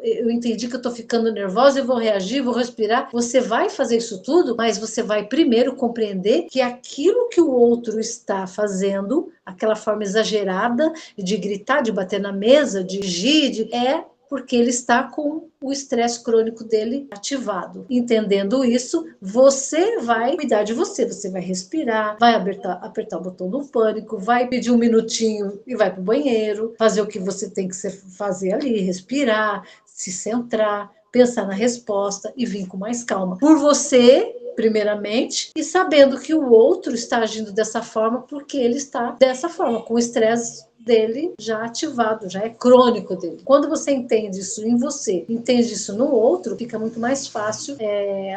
eu entendi que eu estou ficando nervosa, eu vou reagir, vou respirar. Você vai fazer isso tudo, mas você vai primeiro compreender que aquilo que o outro está fazendo, aquela forma exagerada de gritar, de bater na mesa, de agir, é porque ele está com o estresse crônico dele ativado. Entendendo isso, você vai cuidar de você. Você vai respirar, vai apertar o botão do pânico, vai pedir um minutinho e vai para o banheiro, fazer o que você tem que fazer ali, respirar, se centrar, pensar na resposta e vir com mais calma. Por você, primeiramente, e sabendo que o outro está agindo dessa forma porque ele está dessa forma, com o estresse dele já ativado, já é crônico dele. Quando você entende isso em você, entende isso no outro, fica muito mais fácil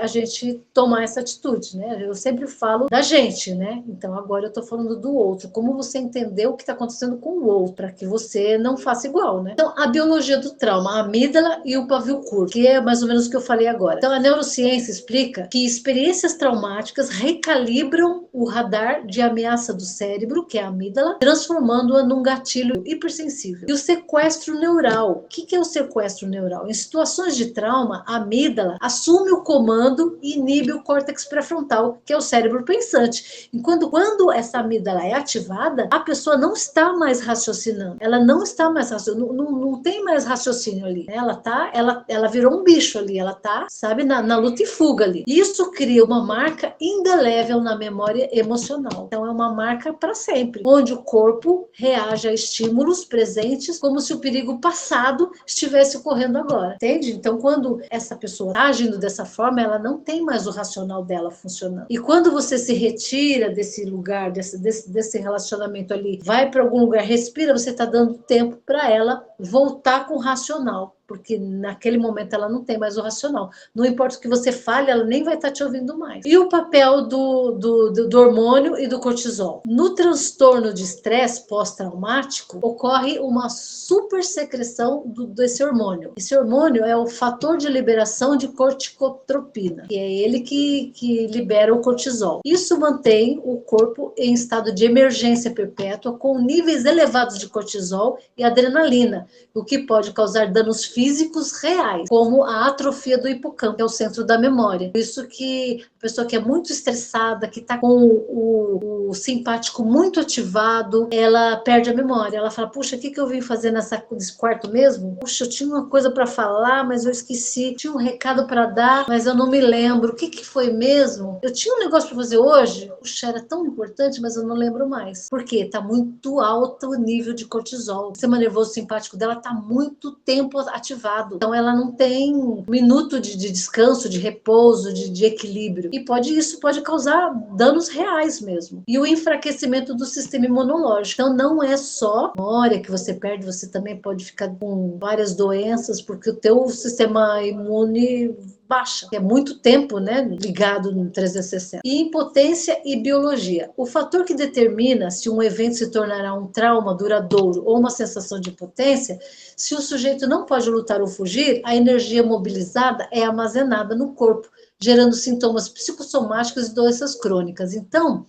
a gente tomar essa atitude, né? Eu sempre falo da gente, né? Então agora eu tô falando do outro. Como você entendeu o que está acontecendo com o outro, para que você não faça igual, né? Então, a biologia do trauma, a amígdala e o pavio curto, que é mais ou menos o que eu falei agora. Então, a neurociência explica que experiências traumáticas recalibram o radar de ameaça do cérebro, que é a amígdala, transformando-a num gatilho hipersensível. E o sequestro neural. O que é o sequestro neural? Em situações de trauma, a amígdala assume o comando e inibe o córtex pré-frontal, que é o cérebro pensante. Enquanto quando essa amígdala é ativada, a pessoa não está mais raciocinando. Ela não está mais raciocinando. Não tem mais raciocínio ali. Ela virou um bicho ali. Ela tá, sabe, na luta e fuga ali. Isso cria uma marca indelével na memória emocional. Então é uma marca para sempre, onde o corpo reage a estímulos presentes como se o perigo passado estivesse ocorrendo agora, entende? Então, quando essa pessoa está agindo dessa forma, ela não tem mais o racional dela funcionando. E quando você se retira desse lugar, desse relacionamento ali, vai para algum lugar, respira, você está dando tempo para ela voltar com o racional. Porque naquele momento ela não tem mais o racional. Não importa o que você fale, ela nem vai estar te ouvindo mais. E o papel do hormônio e do cortisol? No transtorno de estresse pós-traumático, ocorre uma supersecreção desse hormônio. Esse hormônio é o fator de liberação de corticotropina, que é ele que libera o cortisol. Isso mantém o corpo em estado de emergência perpétua, com níveis elevados de cortisol e adrenalina, o que pode causar danos físicos reais, como a atrofia do hipocampo, que é o centro da memória. Por isso que a pessoa que é muito estressada, que está com o simpático muito ativado, ela perde a memória. Ela fala, puxa, o que eu vim fazer nesse quarto mesmo? Puxa, eu tinha uma coisa para falar, mas eu esqueci. Tinha um recado para dar, mas eu não me lembro. O que foi mesmo? Eu tinha um negócio para fazer hoje? Puxa, era tão importante, mas eu não lembro mais. Por quê? Está muito alto o nível de cortisol. O sistema nervoso simpático dela está muito tempo ativado. Então ela não tem um minuto de descanso, de repouso, de equilíbrio. E isso pode causar danos reais mesmo. E o enfraquecimento do sistema imunológico. Então não é só memória que você perde, você também pode ficar com várias doenças, porque o teu sistema imune baixa. É muito tempo, né, ligado no 360. E impotência e biologia. O fator que determina se um evento se tornará um trauma duradouro ou uma sensação de impotência, se o sujeito não pode lutar ou fugir, a energia mobilizada é armazenada no corpo, gerando sintomas psicossomáticos e doenças crônicas. Então,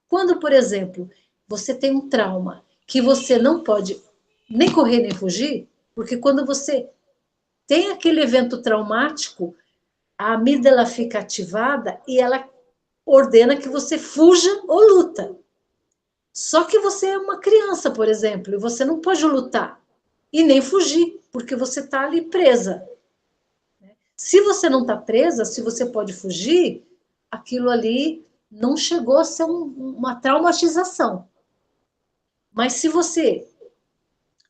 quando, por exemplo, você tem um trauma que você não pode nem correr nem fugir, porque quando você tem aquele evento traumático, a amígdala fica ativada e ela ordena que você fuja ou luta. Só que você é uma criança, por exemplo, e você não pode lutar e nem fugir, porque você está ali presa. Se você não está presa, se você pode fugir, aquilo ali não chegou a ser uma traumatização. Mas se você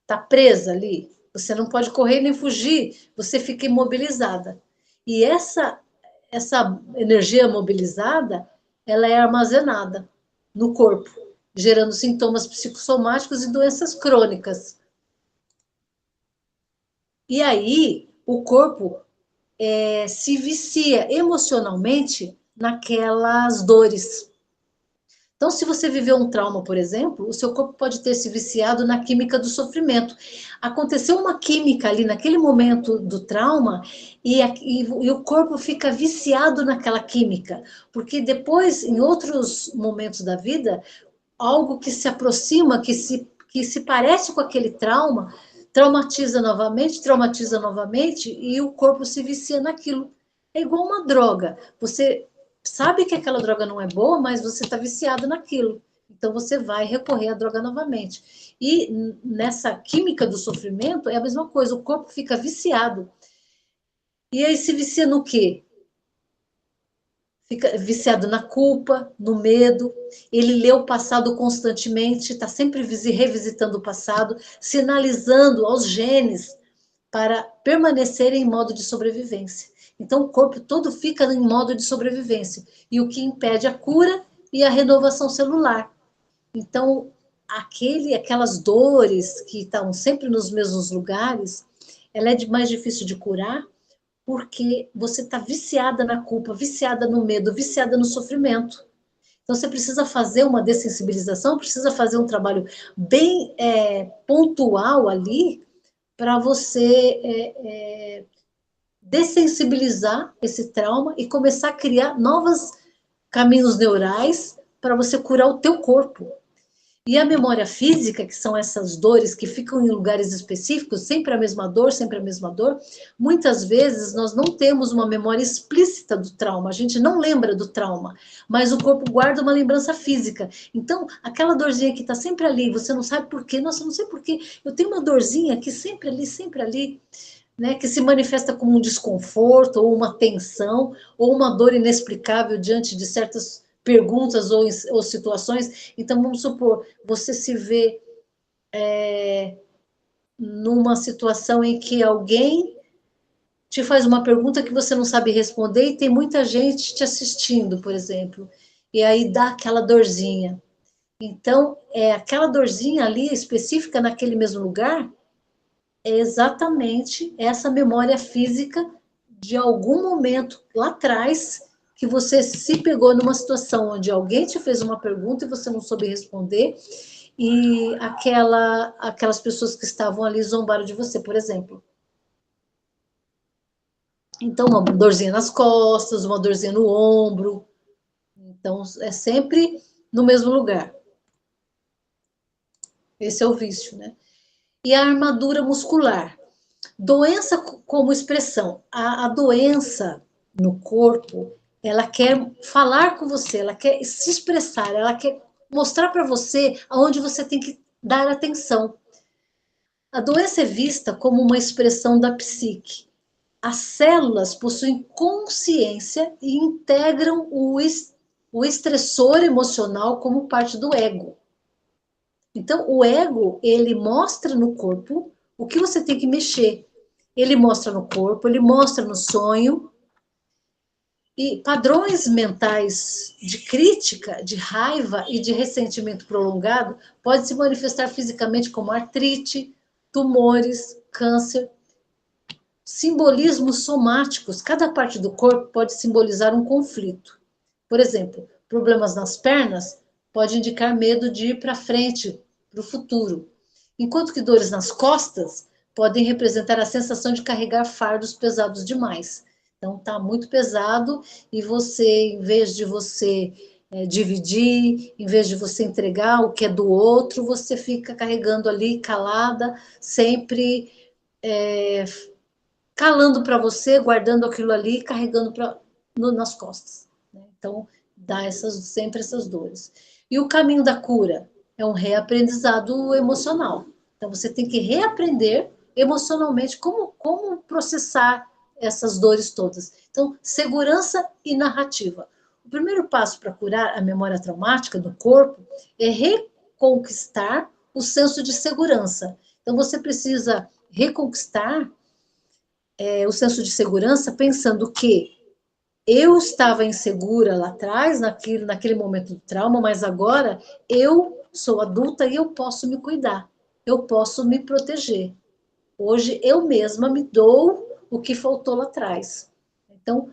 está presa ali, você não pode correr nem fugir, você fica imobilizada. E essa energia mobilizada, ela é armazenada no corpo, gerando sintomas psicossomáticos e doenças crônicas. E aí, o corpo se vicia emocionalmente naquelas dores. Então, se você viveu um trauma, por exemplo, o seu corpo pode ter se viciado na química do sofrimento. Aconteceu uma química ali naquele momento do trauma e o corpo fica viciado naquela química, porque depois, em outros momentos da vida, algo que se aproxima, que se parece com aquele trauma, traumatiza novamente e o corpo se vicia naquilo. É igual uma droga. Você sabe que aquela droga não é boa, mas você está viciado naquilo. Então você vai recorrer à droga novamente. E nessa química do sofrimento é a mesma coisa, o corpo fica viciado. E aí se vicia no quê? Fica viciado na culpa, no medo. Ele lê o passado constantemente, está sempre revisitando o passado, sinalizando aos genes para permanecerem em modo de sobrevivência. Então, o corpo todo fica em modo de sobrevivência, e o que impede a cura e a renovação celular. Então, aquelas dores que estão sempre nos mesmos lugares, ela é mais difícil de curar, porque você está viciada na culpa, viciada no medo, viciada no sofrimento. Então, você precisa fazer uma dessensibilização, precisa fazer um trabalho bem pontual ali, para você dessensibilizar esse trauma e começar a criar novos caminhos neurais para você curar o teu corpo. E a memória física, que são essas dores que ficam em lugares específicos, sempre a mesma dor, muitas vezes nós não temos uma memória explícita do trauma, a gente não lembra do trauma, mas o corpo guarda uma lembrança física. Então, aquela dorzinha que está sempre ali, você não sabe por quê, nossa, não sei por quê, eu tenho uma dorzinha aqui sempre ali, né, que se manifesta como um desconforto, ou uma tensão, ou uma dor inexplicável diante de certas perguntas ou situações. Então, vamos supor, você se vê numa situação em que alguém te faz uma pergunta que você não sabe responder e tem muita gente te assistindo, por exemplo, e aí dá aquela dorzinha. Então, aquela dorzinha ali específica naquele mesmo lugar é exatamente essa memória física de algum momento lá atrás que você se pegou numa situação onde alguém te fez uma pergunta e você não soube responder, e aquelas pessoas que estavam ali zombaram de você, por exemplo. Então, uma dorzinha nas costas, uma dorzinha no ombro. Então, é sempre no mesmo lugar. Esse é o vício, né? E a armadura muscular. Doença como expressão. A doença no corpo, ela quer falar com você, ela quer se expressar, ela quer mostrar para você aonde você tem que dar atenção. A doença é vista como uma expressão da psique. As células possuem consciência e integram o estressor emocional como parte do ego. Então, o ego, ele mostra no corpo o que você tem que mexer. Ele mostra no corpo, ele mostra no sonho. E padrões mentais de crítica, de raiva e de ressentimento prolongado podem se manifestar fisicamente como artrite, tumores, câncer. Simbolismos somáticos. Cada parte do corpo pode simbolizar um conflito. Por exemplo, problemas nas pernas pode indicar medo de ir para frente, para o futuro. Enquanto que dores nas costas podem representar a sensação de carregar fardos pesados demais. Então, está muito pesado e você, em vez de você dividir, em vez de você entregar o que é do outro, você fica carregando ali calada, sempre calando para você, guardando aquilo ali, carregando nas costas. Né? Então, dá sempre essas dores. E o caminho da cura é um reaprendizado emocional. Então, você tem que reaprender emocionalmente como processar essas dores todas. Então, segurança e narrativa. O primeiro passo para curar a memória traumática do corpo é reconquistar o senso de segurança. Então, você precisa reconquistar o senso de segurança pensando que eu estava insegura lá atrás, naquele momento do trauma, mas agora eu sou adulta e eu posso me cuidar, eu posso me proteger. Hoje eu mesma me dou o que faltou lá atrás. Então,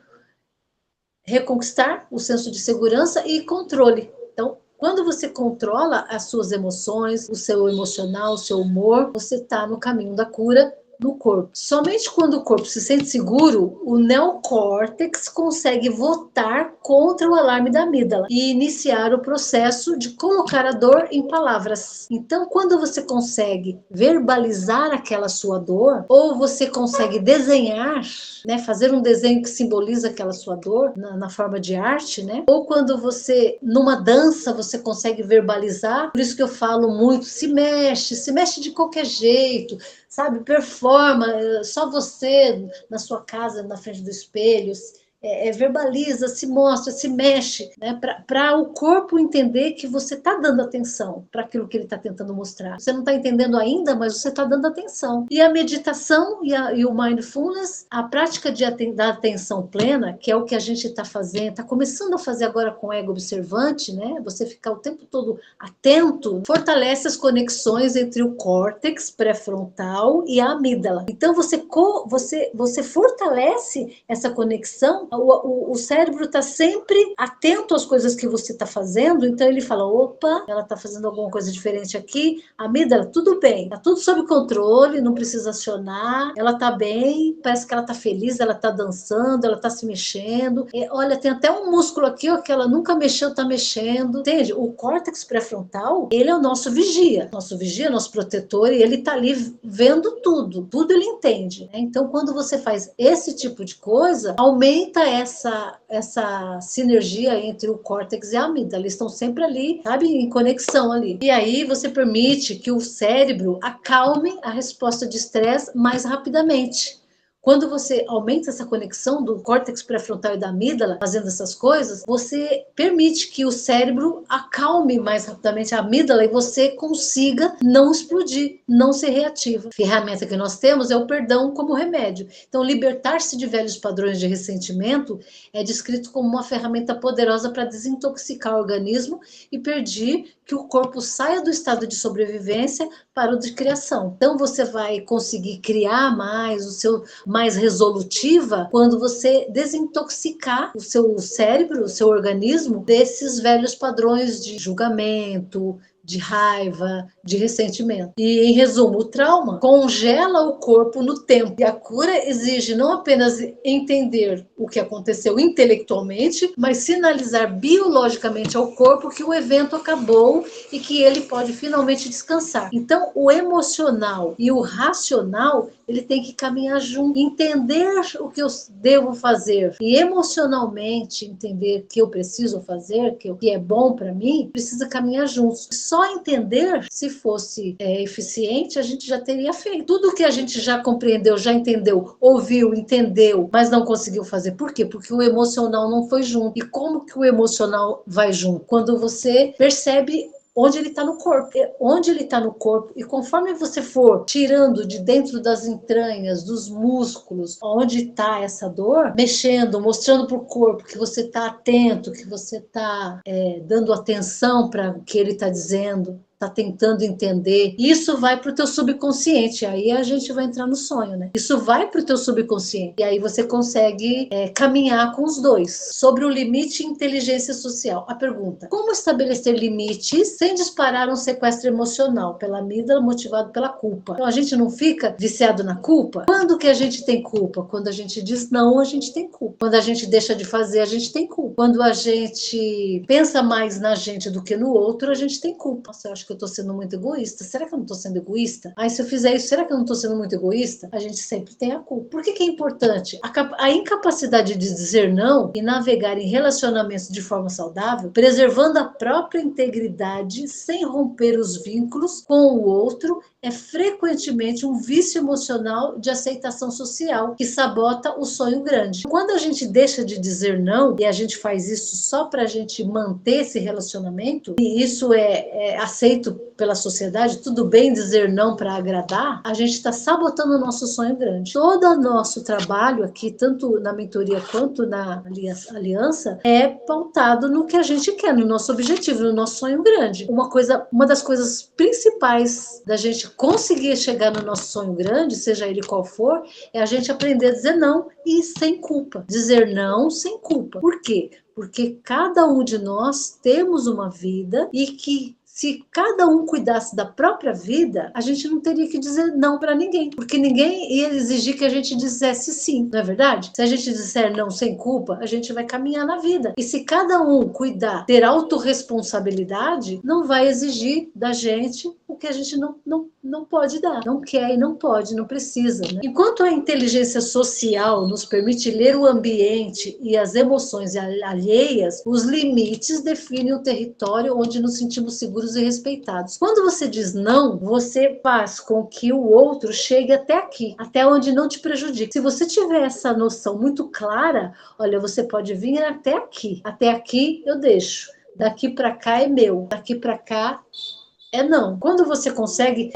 reconquistar o senso de segurança e controle. Então, quando você controla as suas emoções, o seu emocional, o seu humor, você está no caminho da cura no corpo. Somente quando o corpo se sente seguro, o neocórtex consegue votar contra o alarme da amígdala e iniciar o processo de colocar a dor em palavras. Então, quando você consegue verbalizar aquela sua dor, ou você consegue desenhar, né, fazer um desenho que simboliza aquela sua dor na forma de arte, né? Ou quando você, numa dança, você consegue verbalizar. Por isso que eu falo muito, se mexe de qualquer jeito, sabe? Performa, só você na sua casa, na frente do espelho, verbaliza, se mostra, se mexe, né? Para o corpo entender que você está dando atenção para aquilo que ele está tentando mostrar. Você não está entendendo ainda, mas você está dando atenção. E a meditação e o mindfulness, a prática da atenção plena, que é o que a gente está fazendo, está começando a fazer agora com o ego observante, né? Você ficar o tempo todo atento, fortalece as conexões entre o córtex pré-frontal e a amígdala. Então você fortalece essa conexão. O cérebro está sempre atento às coisas que você está fazendo, então ele fala, opa, ela está fazendo alguma coisa diferente aqui, amígdala, tudo bem, está tudo sob controle, não precisa acionar, ela está bem, parece que ela está feliz, ela está dançando, ela está se mexendo, olha, tem até um músculo aqui ó, que ela nunca mexeu, está mexendo, entende? O córtex pré-frontal, ele é o nosso vigia, nosso protetor, e ele está ali vendo tudo ele entende, né? Então, quando você faz esse tipo de coisa, aumenta essa sinergia entre o córtex e a amígdala. Eles estão sempre ali, sabe, em conexão ali. E aí você permite que o cérebro acalme a resposta de estresse mais rapidamente. Quando você aumenta essa conexão do córtex pré-frontal e da amígdala, fazendo essas coisas, você permite que o cérebro acalme mais rapidamente a amígdala e você consiga não explodir, não ser reativa. A ferramenta que nós temos é o perdão como remédio. Então, libertar-se de velhos padrões de ressentimento é descrito como uma ferramenta poderosa para desintoxicar o organismo e pedir que o corpo saia do estado de sobrevivência para o de criação. Então, você vai conseguir criar mais resolutiva quando você desintoxicar o seu cérebro, o seu organismo, desses velhos padrões de julgamento, de raiva, de ressentimento. E, em resumo, o trauma congela o corpo no tempo. E a cura exige não apenas entender o que aconteceu intelectualmente, mas sinalizar biologicamente ao corpo que o evento acabou e que ele pode finalmente descansar. Então, o emocional e o racional, ele tem que caminhar junto, entender o que eu devo fazer e emocionalmente entender que eu preciso fazer, que é bom para mim, precisa caminhar juntos. Só entender, se fosse eficiente, a gente já teria feito. Tudo que a gente já compreendeu, já entendeu, ouviu, entendeu, mas não conseguiu fazer. Por quê? Porque o emocional não foi junto. E como que o emocional vai junto? Quando você percebe onde ele está no corpo. Onde ele está no corpo. E conforme você for tirando de dentro das entranhas, dos músculos, onde está essa dor, mexendo, mostrando para o corpo que você está atento, que você está dando atenção para o que ele está dizendo, está tentando entender, isso vai para o teu subconsciente, aí a gente vai entrar no sonho, né? Isso vai para o teu subconsciente, e aí você consegue caminhar com os dois. Sobre o limite e inteligência social, a pergunta, como estabelecer limites sem disparar um sequestro emocional pela amígdala motivado pela culpa? Então a gente não fica viciado na culpa? Quando que a gente tem culpa? Quando a gente diz não, a gente tem culpa. Quando a gente deixa de fazer, a gente tem culpa. Quando a gente pensa mais na gente do que no outro, a gente tem culpa. Nossa, eu acho que eu estou sendo muito egoísta. Será que eu não estou sendo egoísta? Aí se eu fizer isso, será que eu não estou sendo muito egoísta? A gente sempre tem a culpa. Por que é importante? A incapacidade de dizer não e navegar em relacionamentos de forma saudável, preservando a própria integridade sem romper os vínculos com o outro, é frequentemente um vício emocional de aceitação social que sabota o sonho grande. Quando a gente deixa de dizer não e a gente faz isso só para a gente manter esse relacionamento, e isso é aceito pela sociedade, tudo bem dizer não para agradar, a gente está sabotando o nosso sonho grande. Todo o nosso trabalho aqui, tanto na mentoria quanto na aliança, é pautado no que a gente quer, no nosso objetivo, no nosso sonho grande. Uma das coisas principais da gente conseguir chegar no nosso sonho grande, seja ele qual for, é a gente aprender a dizer não e sem culpa. Dizer não sem culpa. Por quê? Porque cada um de nós temos uma vida e que se cada um cuidasse da própria vida, a gente não teria que dizer não para ninguém, porque ninguém ia exigir que a gente dissesse sim, não é verdade? Se a gente disser não sem culpa, a gente vai caminhar na vida. E se cada um cuidar, ter autorresponsabilidade, não vai exigir da gente o que a gente não pode dar, não quer e não pode, não precisa. Né? Enquanto a inteligência social nos permite ler o ambiente e as emoções alheias, os limites definem o território onde nos sentimos seguros e respeitados. Quando você diz não, você faz com que o outro chegue até aqui, até onde não te prejudique. Se você tiver essa noção muito clara, olha, você pode vir até aqui eu deixo, daqui para cá é meu, daqui para cá é não. Quando você consegue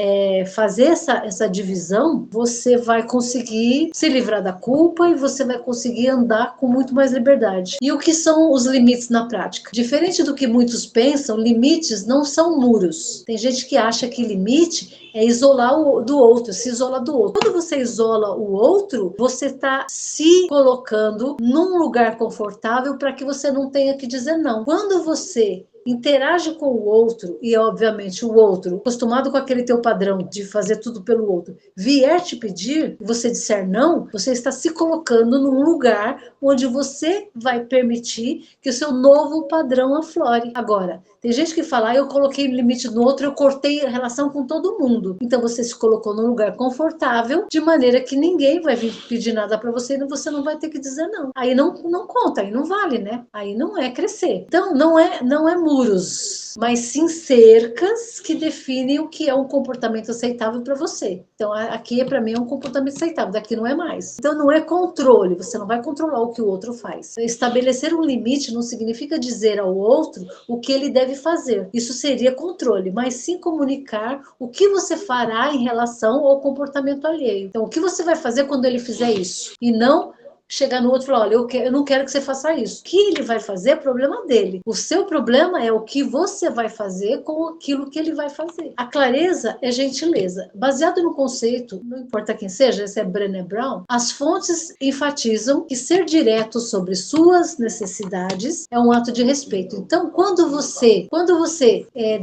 fazer essa divisão, você vai conseguir se livrar da culpa e você vai conseguir andar com muito mais liberdade. E o que são os limites na prática? Diferente do que muitos pensam, limites não são muros. Tem gente que acha que limite é isolar do outro, se isola do outro. Quando você isola o outro, você está se colocando num lugar confortável para que você não tenha que dizer não. Quando você interage com o outro e, obviamente, o outro, acostumado com aquele teu padrão de fazer tudo pelo outro, vier te pedir e você disser não, você está se colocando num lugar onde você vai permitir que o seu novo padrão aflore. Agora, tem gente que fala, eu coloquei limite no outro, eu cortei a relação com todo mundo. Então você se colocou num lugar confortável, de maneira que ninguém vai vir pedir nada para você e você não vai ter que dizer não. Aí não conta, aí não vale, né? Aí não é crescer. Então não é muros, mas sim cercas que definem o que é um comportamento aceitável para você. Então aqui para mim é um comportamento aceitável, daqui não é mais. Então não é controle, você não vai controlar o que o outro faz. Estabelecer um limite não significa dizer ao outro o que ele deve fazer. Isso seria controle, mas sim comunicar o que você fará em relação ao comportamento alheio. Então o que você vai fazer quando ele fizer isso? E não chegar no outro e falar, olha, eu não quero que você faça isso. O que ele vai fazer é problema dele. O seu problema é o que você vai fazer com aquilo que ele vai fazer. A clareza é gentileza. Baseado no conceito, não importa quem seja, esse é Brené Brown, as fontes enfatizam que ser direto sobre suas necessidades é um ato de respeito. Então, quando você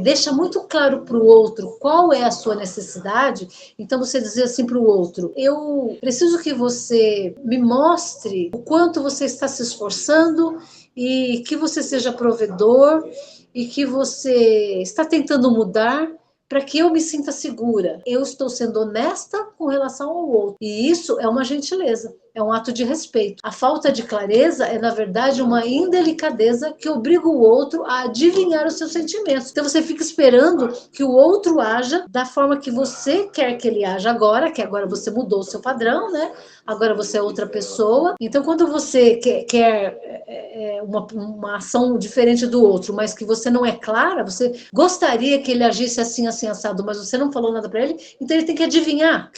deixa muito claro para o outro qual é a sua necessidade, então você dizer assim para o outro, eu preciso que você me mostre o quanto você está se esforçando e que você seja provedor e que você está tentando mudar para que eu me sinta segura. Eu estou sendo honesta com relação ao outro. E isso é uma gentileza, é um ato de respeito. A falta de clareza é, na verdade, uma indelicadeza que obriga o outro a adivinhar os seus sentimentos. Então você fica esperando que o outro haja da forma que você quer que ele haja agora, que agora você mudou o seu padrão, né? Agora você é outra pessoa. Então quando você quer uma ação diferente do outro, mas que você não é clara, você gostaria que ele agisse assim, assim, assado, mas você não falou nada para ele, então ele tem que adivinhar o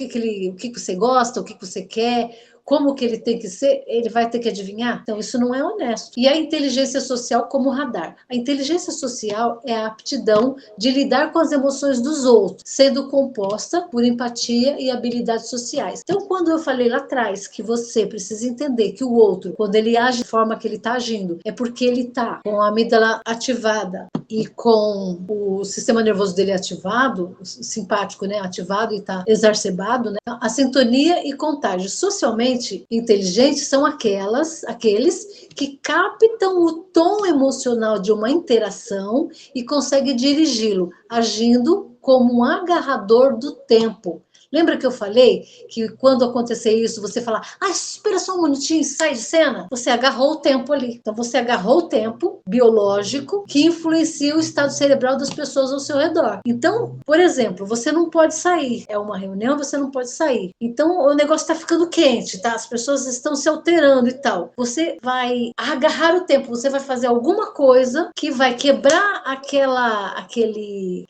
que você gosta, o que você quer, como que ele tem que ser, ele vai ter que adivinhar. Então isso não é honesto. E a inteligência social como radar. A inteligência social é a aptidão de lidar com as emoções dos outros, sendo composta por empatia e habilidades sociais. Então quando eu falei lá atrás que você precisa entender que o outro, quando ele age da forma que ele está agindo, é porque ele está com a amígdala ativada, e com o sistema nervoso dele ativado, o simpático, né, ativado e está exacerbado, né, a sintonia e contágio socialmente inteligentes são aqueles que captam o tom emocional de uma interação e conseguem dirigi-lo, agindo como um agarrador do tempo. Lembra que eu falei que quando acontecer isso, você fala, espera só um minutinho, sai de cena? Você agarrou o tempo ali. Então, você agarrou o tempo biológico que influencia o estado cerebral das pessoas ao seu redor. Então, por exemplo, você não pode sair. É uma reunião, você não pode sair. Então, o negócio está ficando quente, tá? As pessoas estão se alterando e tal. Você vai agarrar o tempo, você vai fazer alguma coisa que vai quebrar aquele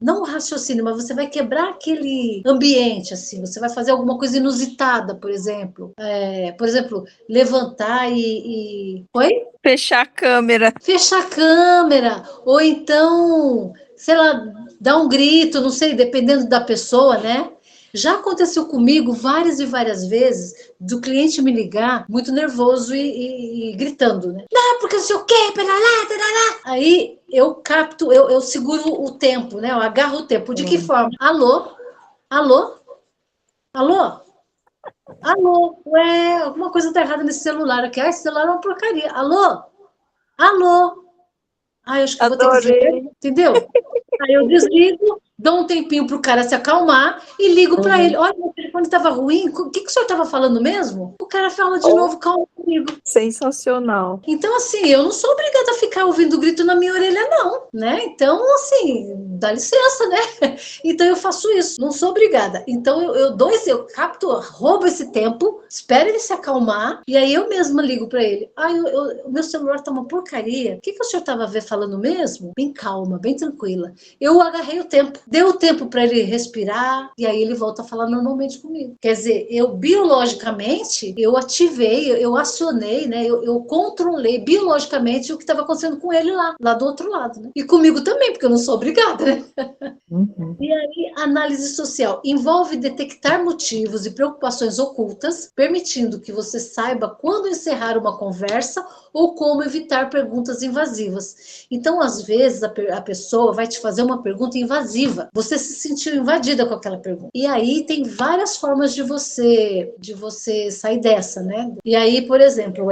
não o raciocínio, mas você vai quebrar aquele ambiente, assim, você vai fazer alguma coisa inusitada, por exemplo, levantar Oi? Fechar a câmera. Fechar a câmera, ou então, sei lá, dar um grito, não sei, dependendo da pessoa, né? Já aconteceu comigo várias e várias vezes do cliente me ligar muito nervoso e gritando, né? Não, porque não sei o quê, tarará. Aí eu capto, eu seguro o tempo, né? Eu agarro o tempo. De que forma? Alô? Alô? Alô? Alô? Ué, alguma coisa tá errada nesse celular aqui. Esse celular é uma porcaria. Alô? Alô? Eu acho que eu vou ter que desligar, entendeu? Aí eu desligo, dou um tempinho pro cara se acalmar e ligo para ele. Olha, meu telefone estava ruim, o que o senhor estava falando mesmo? O cara fala de novo, calma comigo. Sensacional. Então, assim, eu não sou obrigada a ficar ouvindo grito na minha orelha, não, né? Então, assim, dá licença, né? Então, eu faço isso, não sou obrigada. Então, eu capto, roubo esse tempo, espero ele se acalmar, e aí eu mesma ligo para ele. O meu celular tá uma porcaria, o que o senhor estava falando mesmo? Bem calma, bem tranquila. Eu agarrei o tempo, deu o tempo para ele respirar, e aí ele volta a falar normalmente comigo. Quer dizer, eu biologicamente, eu ativei, eu acionei, né? Eu controlei biologicamente o que estava acontecendo com ele lá do outro lado, né? E comigo também, porque eu não sou obrigada, né? E aí, análise social envolve detectar motivos e preocupações ocultas, permitindo que você saiba quando encerrar uma conversa ou como evitar perguntas invasivas. Então, às vezes, a pessoa vai te fazer uma pergunta invasiva. Você se sentiu invadida com aquela pergunta. E aí, tem várias formas de você sair dessa, né? E aí, por exemplo,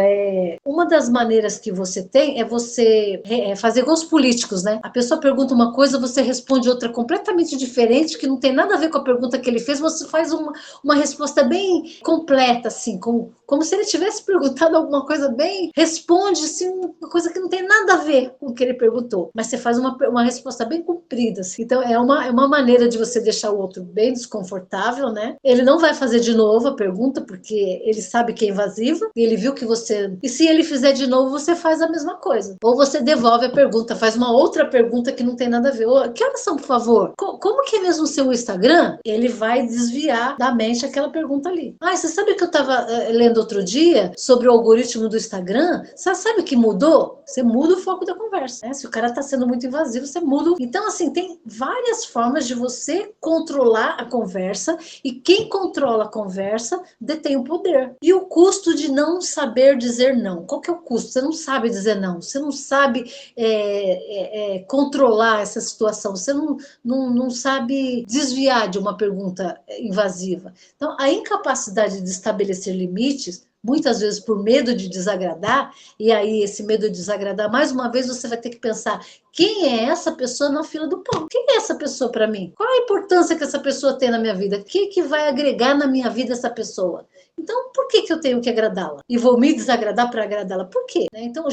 uma das maneiras que você tem é você fazer gols políticos, né? A pessoa pergunta uma coisa, você responde outra completamente diferente, que não tem nada a ver com a pergunta que ele fez, você faz uma resposta bem completa, assim, como se ele tivesse perguntado alguma coisa bem, responde, assim, uma coisa que não tem nada a ver com o que ele perguntou, mas você faz uma resposta bem comprida, assim. Então, é uma maneira de você deixar o outro bem desconfortável, né? Ele não vai fazer de novo a pergunta, porque ele sabe que é invasiva, e ele viu que você... E se ele fizer de novo, você faz a mesma coisa. Ou você devolve a pergunta, faz uma outra pergunta que não tem nada a ver. Que horas são, por favor? Como que é mesmo o seu Instagram? Ele vai desviar da mente aquela pergunta ali. Você sabe que eu estava lendo outro dia sobre o algoritmo do Instagram? Você sabe que mudou? Você muda o foco da conversa, né? Se o cara está sendo muito invasivo, você muda. Então, assim, tem várias formas de você controlar a conversa, e quem controla a conversa detém o poder. E o custo de não saber dizer não. Qual que é o custo? Você não sabe dizer não. Você não sabe controlar essa situação. Você não sabe desviar de uma pergunta invasiva. Então, a incapacidade de estabelecer limites, muitas vezes por medo de desagradar, e aí esse medo de desagradar, mais uma vez você vai ter que pensar, quem é essa pessoa na fila do pão? Quem é essa pessoa para mim? Qual a importância que essa pessoa tem na minha vida? O que vai agregar na minha vida essa pessoa? Então, por que eu tenho que agradá-la? E vou me desagradar para agradá-la? Por quê? Então,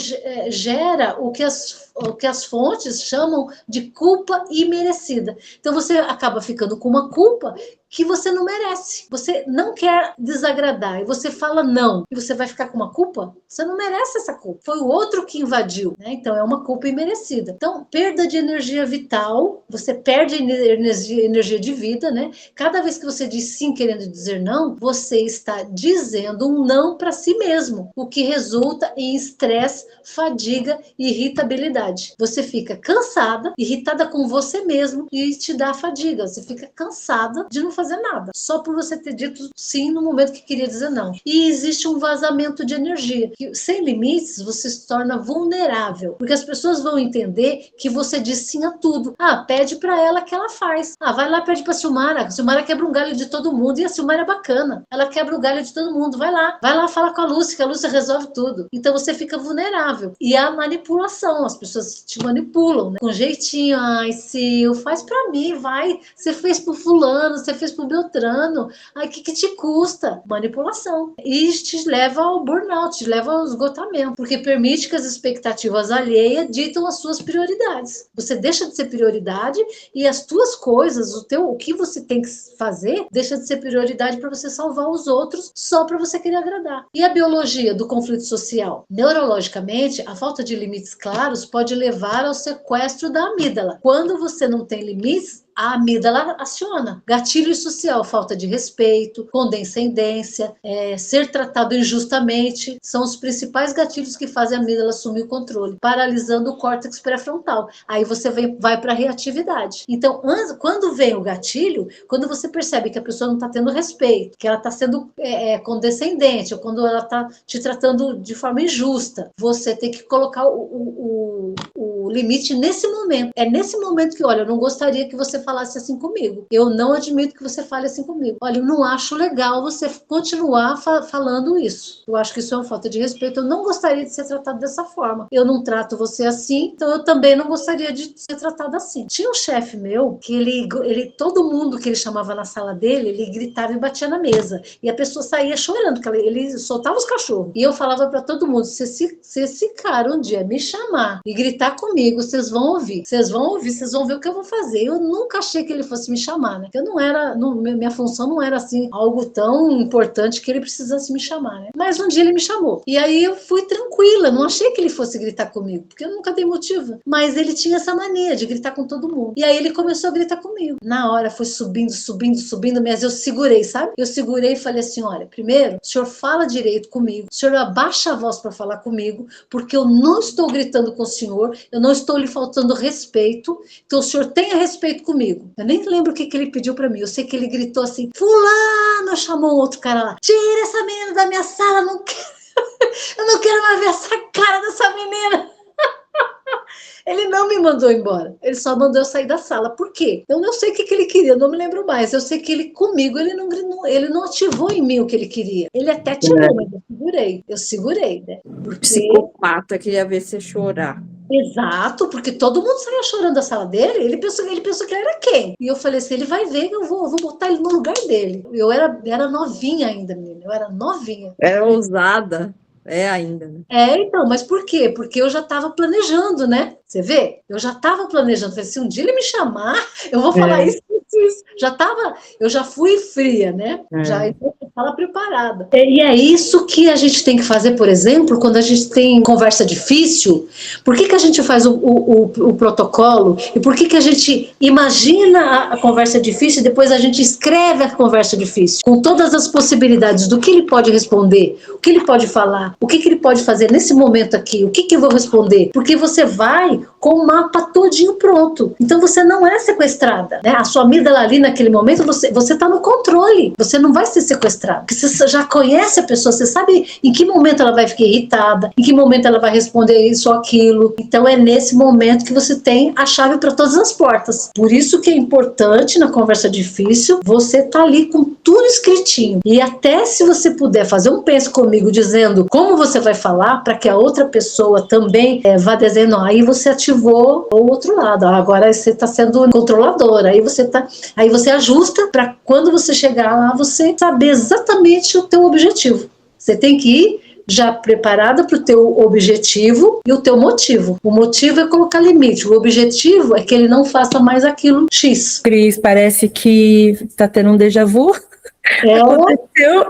gera o que as fontes chamam de culpa imerecida. Então, você acaba ficando com uma culpa que você não merece. Você não quer desagradar e você fala não. E você vai ficar com uma culpa? Você não merece essa culpa. Foi o outro que invadiu, né? Então, é uma culpa imerecida. Então, perda de energia vital, você perde energia de vida, né? Cada vez que você diz sim querendo dizer não, você está dizendo um não para si mesmo, o que resulta em estresse, fadiga e irritabilidade. Você fica cansada, irritada com você mesmo e te dá fadiga. Você fica cansada de não fazer nada, só por você ter dito sim no momento que queria dizer não. E existe um vazamento de energia. Sem limites, você se torna vulnerável, porque as pessoas vão entender que você diz sim a tudo. Pede para ela que ela faz. Vai lá, pede para a Silmara quebra um galho de todo mundo, e a Silmara é bacana, ela quebra o galho de todo mundo, vai lá fala com a Lúcia, que a Lúcia resolve tudo. Então você fica vulnerável. E a manipulação, as pessoas te manipulam, né? Com jeitinho, Sil, faz para mim, vai, você fez pro fulano, você fez pro Beltrano, que te custa? Manipulação. E te leva ao burnout, te leva ao esgotamento, porque permite que as expectativas alheias ditam as suas prioridades. Você deixa de ser prioridade e as tuas coisas, o que você tem que fazer, deixa de ser prioridade para você salvar os outros, só para você querer agradar. E a biologia do conflito social? Neurologicamente, a falta de limites claros pode levar ao sequestro da amígdala. Quando você não tem limites, a amígdala aciona. Gatilho social, falta de respeito, condescendência, ser tratado injustamente, são os principais gatilhos que fazem a amígdala assumir o controle, paralisando o córtex pré-frontal. Aí você vai para a reatividade. Então, quando vem o gatilho, quando você percebe que a pessoa não está tendo respeito, que ela está sendo condescendente, ou quando ela está te tratando de forma injusta, você tem que colocar o limite nesse momento. É nesse momento que, olha, eu não gostaria que você falasse assim comigo. Eu não admito que você fale assim comigo. Olha, eu não acho legal você continuar falando isso. Eu acho que isso é uma falta de respeito. Eu não gostaria de ser tratado dessa forma. Eu não trato você assim, então eu também não gostaria de ser tratado assim. Tinha um chefe meu que ele todo mundo que ele chamava na sala dele, ele gritava e batia na mesa. E a pessoa saía chorando, porque ele soltava os cachorros. E eu falava para todo mundo, se esse cara um dia me chamar e gritar comigo, vocês vão ouvir, vocês vão ver o que eu vou fazer. Eu nunca achei que ele fosse me chamar, né? Eu minha função não era assim, algo tão importante que ele precisasse me chamar, né? Mas um dia ele me chamou. E aí eu fui tranquila, não achei que ele fosse gritar comigo, porque eu nunca dei motivo. Mas ele tinha essa mania de gritar com todo mundo. E aí ele começou a gritar comigo. Na hora foi subindo, mas eu segurei, sabe? Eu segurei e falei assim, olha, primeiro, o senhor fala direito comigo, o senhor abaixa a voz para falar comigo, porque eu não estou gritando com o senhor, eu não estou lhe faltando respeito, então o senhor tenha respeito comigo. Eu nem lembro o que ele pediu para mim, eu sei que ele gritou assim, fulano, chamou um outro cara lá, tira essa menina da minha sala, eu não quero mais ver essa cara dessa menina. Ele não me mandou embora, ele só mandou eu sair da sala. Por quê? Eu não sei o que ele queria, eu não me lembro mais. Eu sei que comigo, ele não ativou em mim o que ele queria. Ele até tirou, mas eu segurei, né? Porque... Psicopata, queria ver você chorar. Exato, porque todo mundo saía chorando da sala dele, ele pensou que ele era quem? E eu falei assim, ele vai ver que eu vou botar ele no lugar dele. Eu era novinha ainda, menina, eu era novinha. Era ousada. Ainda, né? Então, mas por quê? Porque eu já estava planejando, né? Você vê? Eu já estava planejando. Falei, se um dia ele me chamar, eu vou falar isso. Eu já fui fria, né? Já estava preparada. E é isso que a gente tem que fazer, por exemplo, quando a gente tem conversa difícil. Por que a gente faz o protocolo? E por que a gente imagina a conversa difícil e depois a gente escreve a conversa difícil? Com todas as possibilidades do que ele pode responder, o que ele pode falar, o que ele pode fazer nesse momento aqui, o que eu vou responder. Porque você vai com o mapa todinho pronto. Então você não é sequestrada, né? A sua amígdala ali naquele momento, você está no controle. Você não vai ser sequestrado. Porque você já conhece a pessoa, você sabe em que momento ela vai ficar irritada, em que momento ela vai responder isso ou aquilo. Então é nesse momento que você tem a chave para todas as portas. Por isso que é importante na conversa difícil, você tá ali com tudo escritinho. E até se você puder fazer um penso comigo dizendo como você vai falar para que a outra pessoa também vá dizendo, aí você ativou o outro lado, agora você está sendo controladora, aí você ajusta para quando você chegar lá, você saber exatamente o teu objetivo. Você tem que ir já preparada para o teu objetivo e o teu motivo. O motivo é colocar limite, o objetivo é que ele não faça mais aquilo X. Cris, parece que está tendo um déjà vu.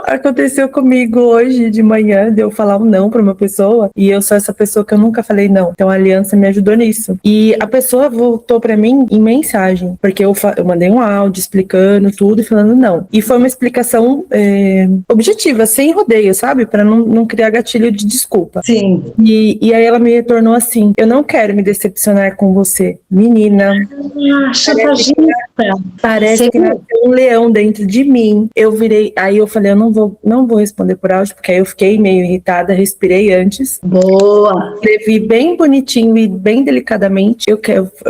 Aconteceu comigo hoje de manhã, de eu falar um não pra uma pessoa, e eu sou essa pessoa que eu nunca falei não. Então a aliança me ajudou nisso. E a pessoa voltou pra mim em mensagem, porque eu mandei um áudio explicando tudo e falando não. E foi uma explicação objetiva, sem rodeio, sabe? Pra não criar gatilho de desculpa. Sim. E aí ela me retornou assim: eu não quero me decepcionar com você. Menina, Chantagista. parece que nasceu um leão dentro de mim. Eu virei, aí eu falei, eu não vou responder por áudio, porque aí eu fiquei meio irritada, respirei antes. Boa. Escrevi bem bonitinho e bem delicadamente. Eu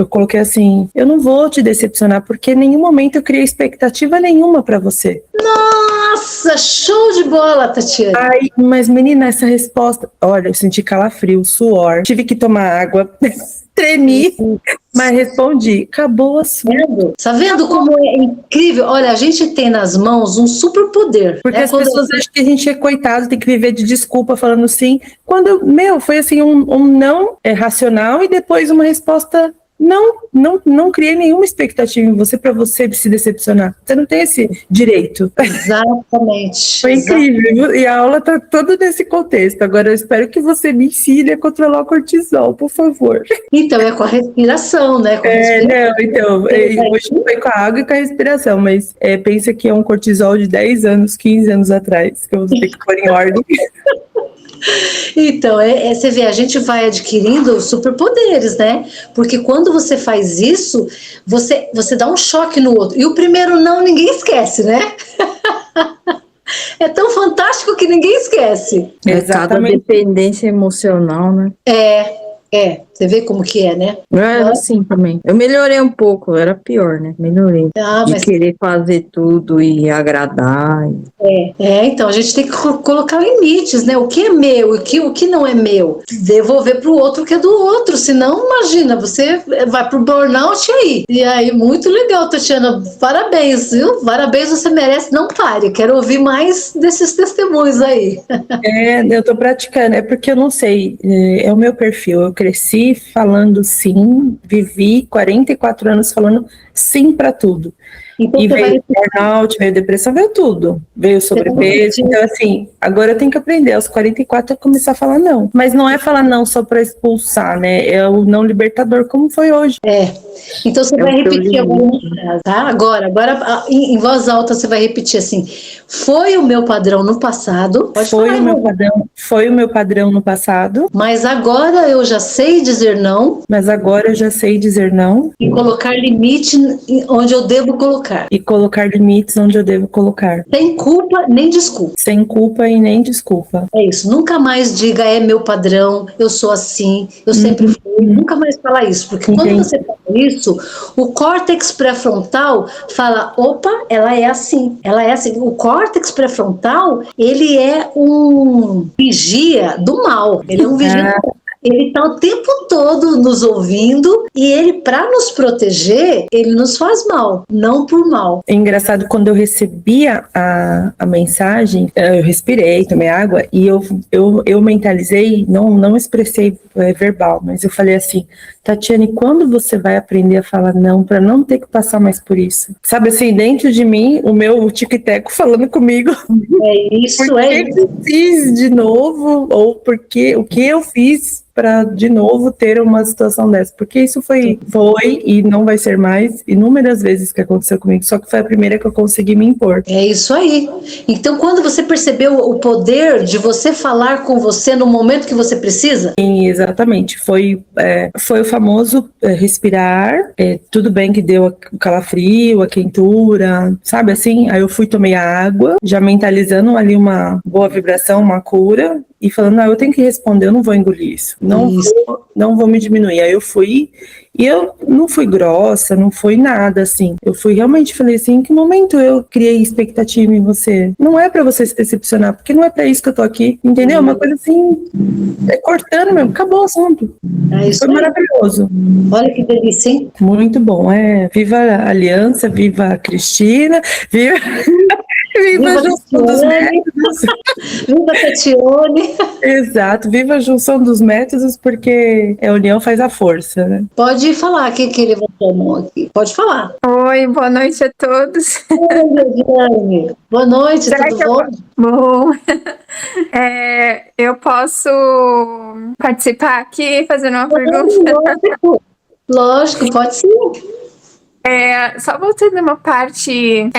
coloquei assim: eu não vou te decepcionar, porque em nenhum momento eu criei expectativa nenhuma pra você. Nossa, show de bola, Tatiana. Ai, mas menina, essa resposta, olha, eu senti calafrio, suor, tive que tomar água, tremi, mas respondi, acabou o assunto. Tá vendo como é incrível? Olha, a gente tem nas mãos um superpoder. Porque as pessoas acham que a gente é coitado, tem que viver de desculpa falando sim. Quando, foi assim, um não racional e depois uma resposta. Não criei nenhuma expectativa em você para você se decepcionar. Você não tem esse direito. Exatamente. Foi incrível. E a aula tá toda nesse contexto. Agora eu espero que você me ensine a controlar o cortisol, por favor. Então, é com a respiração, né? Hoje foi com a água e com a respiração, mas pensa que é um cortisol de 10 anos, 15 anos atrás, que eu vou ter que pôr em ordem. Então, você vê, a gente vai adquirindo superpoderes, né? Porque quando você faz isso, você dá um choque no outro. E o primeiro não, ninguém esquece, né? É tão fantástico que ninguém esquece. Cada dependência emocional, né? Você vê como que é, né? Eu era assim também. Eu melhorei um pouco, era pior, né? Melhorei. De querer fazer tudo e agradar. Então a gente tem que colocar limites, né? O que é meu e o que não é meu. Devolver pro outro o que é do outro. Senão, imagina, você vai pro burnout aí. E aí, muito legal, Tatiana. Parabéns, viu? Parabéns, você merece. Não pare. Quero ouvir mais desses testemunhos aí. Eu tô praticando. É porque eu não sei. É o meu perfil. Eu cresci falando sim, vivi 44 anos falando sim para tudo. Então, e veio burnout, veio depressão, veio tudo. Veio sobrepeso. Então, assim, agora eu tenho que aprender. Aos 44 eu começar a falar não. Mas não é falar não só para expulsar, né? É o não libertador, como foi hoje. Então você vai repetir alguma frase, tá? Agora, em voz alta você vai repetir assim: foi o meu padrão no passado. Foi o meu padrão no passado. Mas agora eu já sei dizer não. E colocar limite onde eu devo colocar. E colocar limites onde eu devo colocar. Sem culpa nem desculpa. Sem culpa e nem desculpa. É isso. Nunca mais diga é meu padrão, eu sou assim, eu sempre fui. Nunca mais fala isso. Porque quando você fala isso, o córtex pré-frontal fala, opa, ela é assim. Ela é assim. O córtex pré-frontal, ele é um vigia do mal. Ele é um vigia do mal. Ele está o tempo todo nos ouvindo e ele, para nos proteger, ele nos faz mal, não por mal. É engraçado, quando eu recebi a mensagem, eu respirei, tomei água e eu mentalizei, não expressei verbal, mas eu falei assim: Tatiane, quando você vai aprender a falar não, para não ter que passar mais por isso? Sabe assim, dentro de mim, o meu tic-teco falando comigo. É isso, eu fiz de novo, ou porque o que eu fiz para de novo ter uma situação dessa, porque isso foi e não vai ser mais inúmeras vezes que aconteceu comigo, só que foi a primeira que eu consegui me impor. É isso aí. Então, quando você percebeu o poder de você falar com você no momento que você precisa? Sim, exatamente. Foi o famoso respirar, tudo bem que deu o calafrio, a quentura, sabe assim? Aí eu fui, tomei a água, já mentalizando ali uma boa vibração, uma cura, e falando, eu tenho que responder, eu não vou engolir isso. Não vou me diminuir. Aí eu fui, e eu não fui grossa, não fui nada, assim. Eu fui realmente, falei assim, em que momento eu criei expectativa em você? Não é pra você se decepcionar, porque não é pra isso que eu tô aqui, entendeu? Uma coisa assim, cortando mesmo, acabou o assunto. Foi maravilhoso. Olha que delícia, hein? Muito bom, viva a aliança, viva a Cristina, viva a junção dos métodos. Viva a Tatiane. Exato, viva a junção dos métodos, porque a união faz a força, né? Pode falar, que ele levantou a mão aqui. Pode falar. Oi, boa noite a todos. Oi, Regiane. Boa noite, Será tudo que bom? Bom, eu posso participar aqui fazendo uma pergunta? Lógico, lógico, pode sim. Só voltando uma parte,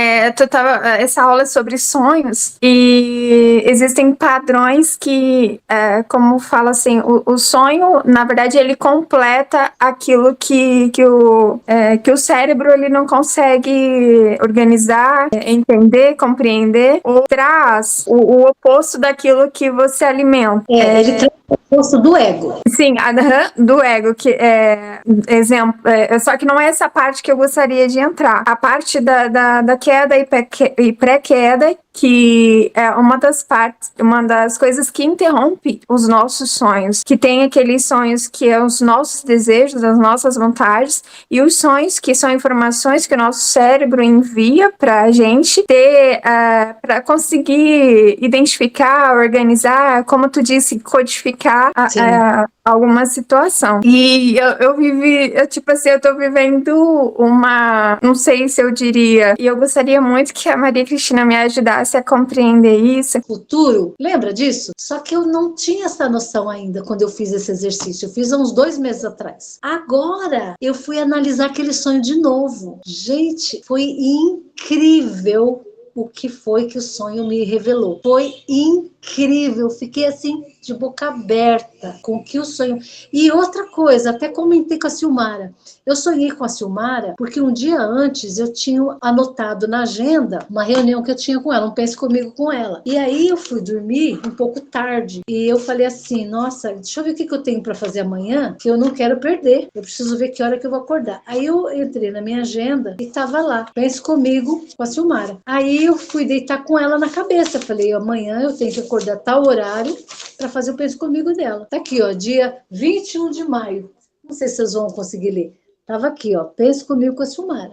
essa aula é sobre sonhos e existem padrões que, como fala assim, o sonho, na verdade, ele completa aquilo que o cérebro ele não consegue organizar, entender, compreender, ou traz o oposto daquilo que você alimenta. Ele traz o oposto do ego. Sim, do ego, que é exemplo, só que não é essa parte que eu gostaria de entrar. A parte da queda e pré-queda, que é uma das coisas que interrompe os nossos sonhos, que tem aqueles sonhos que é os nossos desejos, as nossas vontades, e os sonhos que são informações que o nosso cérebro envia para a gente ter, para conseguir identificar, organizar, como tu disse, codificar alguma situação. E eu tô vivendo não sei se eu diria, e eu gostaria muito que a Maria Cristina me ajudasse a compreender isso. Futuro, lembra disso? Só que eu não tinha essa noção ainda quando eu fiz esse exercício. Eu fiz há uns 2 meses atrás. Agora, eu fui analisar aquele sonho de novo. Gente, foi incrível o que foi que o sonho me revelou. Foi incrível, fiquei assim de boca aberta com o que o sonho... E outra coisa, até comentei com a Silmara, eu sonhei com a Silmara porque um dia antes eu tinha anotado na agenda uma reunião que eu tinha com ela, um Pense Comigo com ela. E aí eu fui dormir um pouco tarde e eu falei assim, nossa, deixa eu ver o que eu tenho para fazer amanhã, que eu não quero perder, eu preciso ver que hora que eu vou acordar. Aí eu entrei na minha agenda e tava lá, Pense Comigo com a Silmara. Aí eu fui deitar com ela na cabeça, falei, amanhã eu tenho que acordar tal horário para fazer o Pense Comigo dela. Tá aqui, ó, dia 21 de maio. Não sei se vocês vão conseguir ler. Tava aqui, ó, Pense Comigo com a Silmara.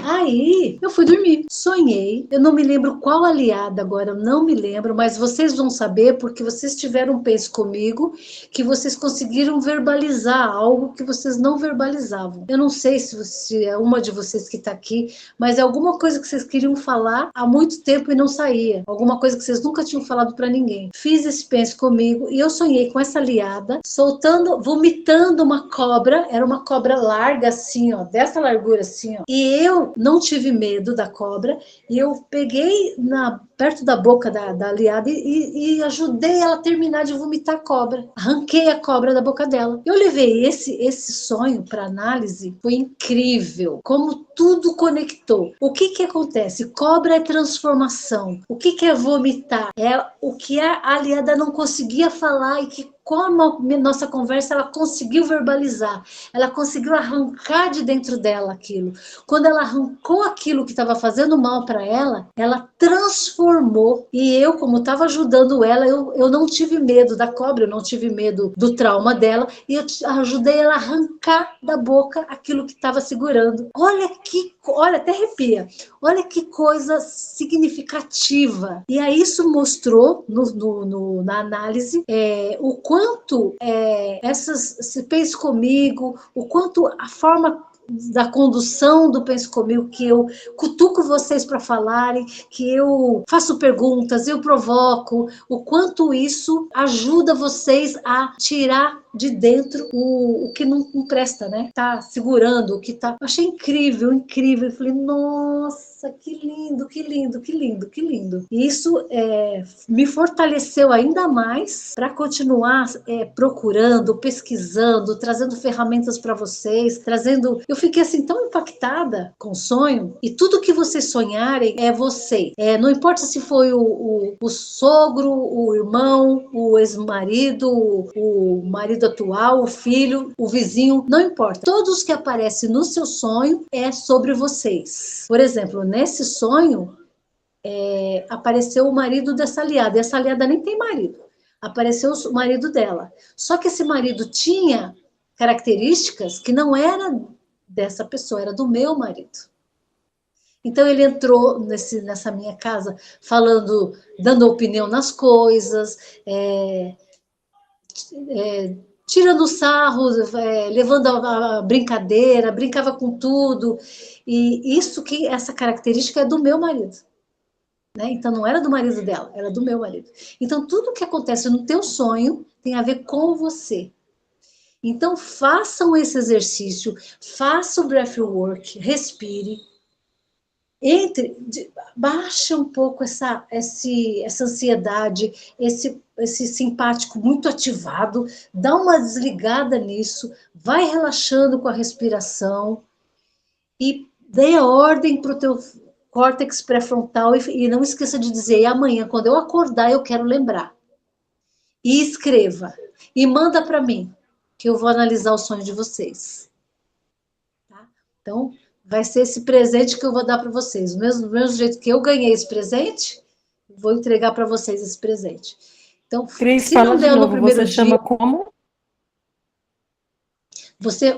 Aí, eu fui dormir, sonhei, eu não me lembro qual aliada agora, eu não me lembro, mas vocês vão saber porque vocês tiveram um Pense Comigo, que vocês conseguiram verbalizar algo que vocês não verbalizavam. Eu não sei se é uma de vocês que tá aqui, mas é alguma coisa que vocês queriam falar há muito tempo e não saía, alguma coisa que vocês nunca tinham falado para ninguém. Fiz esse Pense Comigo e eu sonhei com essa aliada, vomitando uma cobra, era uma cobra larga assim, ó, dessa largura assim, ó, e eu não tive medo da cobra e eu peguei perto da boca da aliada e ajudei ela a terminar de vomitar a cobra. Arranquei a cobra da boca dela. Eu levei esse sonho para análise, foi incrível. Como tudo conectou. O que acontece? Cobra é transformação. O que é vomitar? É o que a aliada não conseguia falar e que como a nossa conversa ela conseguiu verbalizar, ela conseguiu arrancar de dentro dela aquilo. Quando ela arrancou aquilo que estava fazendo mal para ela, ela transformou. E eu, como estava ajudando ela, eu não tive medo da cobra, eu não tive medo do trauma dela, e eu ajudei ela a arrancar da boca aquilo que estava segurando. Olha, até arrepia. Olha que coisa significativa. E aí isso mostrou na análise o quanto se Pense Comigo, o quanto a forma da condução do Pense Comigo, que eu cutuco vocês para falarem, que eu faço perguntas, eu provoco, o quanto isso ajuda vocês a tirar de dentro o que não presta, né? Tá segurando, o que tá... Eu achei incrível, incrível. Eu falei, nossa, que lindo, que lindo, que lindo, que lindo. E isso me fortaleceu ainda mais para continuar procurando, pesquisando, trazendo ferramentas para vocês, trazendo... Eu fiquei assim tão impactada com o sonho, e tudo que vocês sonharem é você. Não importa se foi o sogro, o irmão, o ex-marido, o marido atual, o filho, o vizinho, não importa. Todos que aparecem no seu sonho é sobre vocês. Por exemplo, nesse sonho, apareceu o marido dessa aliada, e essa aliada nem tem marido. Apareceu o marido dela. Só que esse marido tinha características que não era dessa pessoa, era do meu marido. Então ele entrou nessa minha casa falando, dando opinião nas coisas, tirando sarro, levando a brincadeira, brincava com tudo. E essa característica é do meu marido. Né? Então, não era do marido dela, era do meu marido. Então, tudo que acontece no teu sonho tem a ver com você. Então, façam esse exercício, faça o breathwork, respire, baixa um pouco essa ansiedade, esse simpático muito ativado, dá uma desligada nisso, vai relaxando com a respiração e dê a ordem para o teu córtex pré-frontal e não esqueça de dizer, amanhã, quando eu acordar, eu quero lembrar. E escreva, e manda para mim, que eu vou analisar o sonho de vocês. Tá? Então, vai ser esse presente que eu vou dar para vocês. Do mesmo jeito que eu ganhei esse presente, vou entregar para vocês esse presente. Então, Cris, se não deu no primeiro você dia... chama como? Você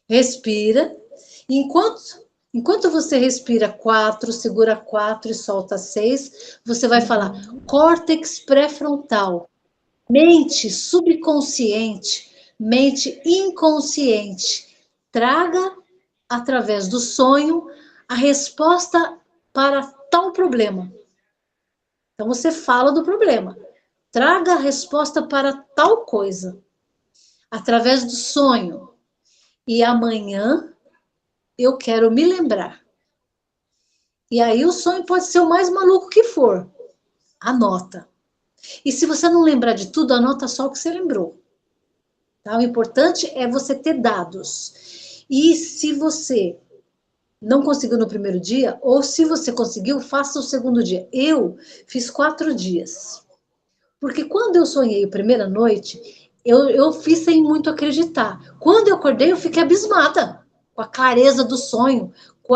respira, e enquanto você respira 4, segura 4 e solta 6, você vai falar córtex pré-frontal, mente subconsciente, mente inconsciente, traga, através do sonho, a resposta para tal problema. Então, você fala do problema. Traga a resposta para tal coisa, através do sonho. E amanhã, eu quero me lembrar. E aí, o sonho pode ser o mais maluco que for. Anota. E se você não lembrar de tudo, anota só o que você lembrou. Tá? O importante é você ter dados. E se você não conseguiu no primeiro dia, ou se você conseguiu, faça o segundo dia. Eu fiz 4 dias. Porque quando eu sonhei a primeira noite, eu fiz sem muito acreditar. Quando eu acordei, eu fiquei abismada com a clareza do sonho, com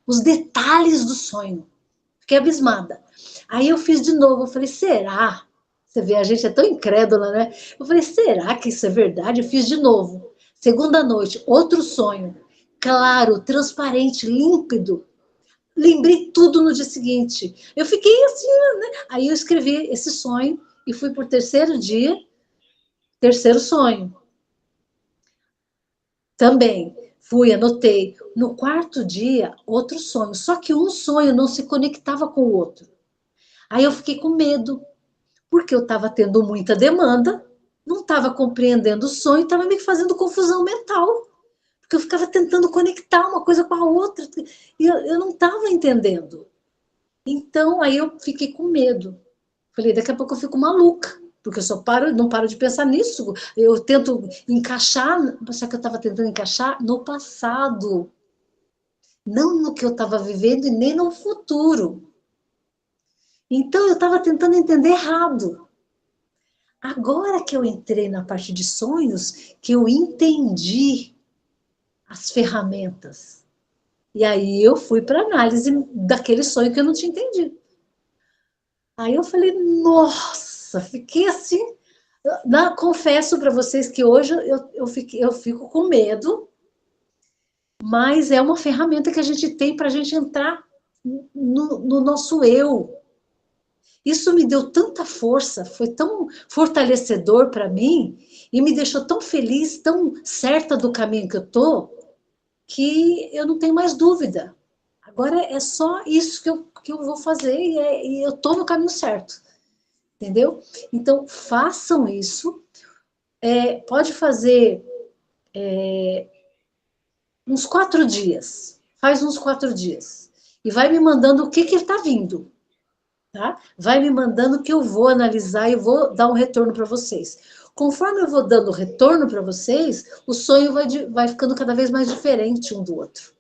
os detalhes do sonho. Fiquei abismada. Aí eu fiz de novo, eu falei, será? Você vê, a gente é tão incrédula, né? Eu falei, será que isso é verdade? Eu fiz de novo. Segunda noite, outro sonho. Claro, transparente, límpido. Lembrei tudo no dia seguinte. Eu fiquei assim, né? Aí eu escrevi esse sonho e fui por terceiro dia, terceiro sonho. Também fui, anotei. No quarto dia, outro sonho. Só que um sonho não se conectava com o outro. Aí eu fiquei com medo, porque eu estava tendo muita demanda, não estava compreendendo o sonho, estava me fazendo confusão mental. Porque eu ficava tentando conectar uma coisa com a outra, e eu não estava entendendo. Então, aí eu fiquei com medo. Falei, daqui a pouco eu fico maluca, porque eu não paro de pensar nisso. Eu tento encaixar, só que eu estava tentando encaixar no passado, não no que eu estava vivendo e nem no futuro. Então, eu estava tentando entender errado. Agora que eu entrei na parte de sonhos, que eu entendi as ferramentas. E aí eu fui para análise daquele sonho que eu não tinha entendido. Aí eu falei, nossa, fiquei assim. Confesso para vocês que hoje eu fico com medo, mas é uma ferramenta que a gente tem para a gente entrar no nosso eu. Isso me deu tanta força, foi tão fortalecedor para mim, e me deixou tão feliz, tão certa do caminho que eu estou, que eu não tenho mais dúvida. Agora é só isso que eu vou fazer e eu estou no caminho certo. Entendeu? Então, façam isso. Pode fazer uns 4 dias. Faz uns 4 dias. E vai me mandando o que está vindo. Tá? Vai me mandando que eu vou analisar e vou dar um retorno para vocês. Conforme eu vou dando retorno para vocês, o sonho vai ficando cada vez mais diferente um do outro.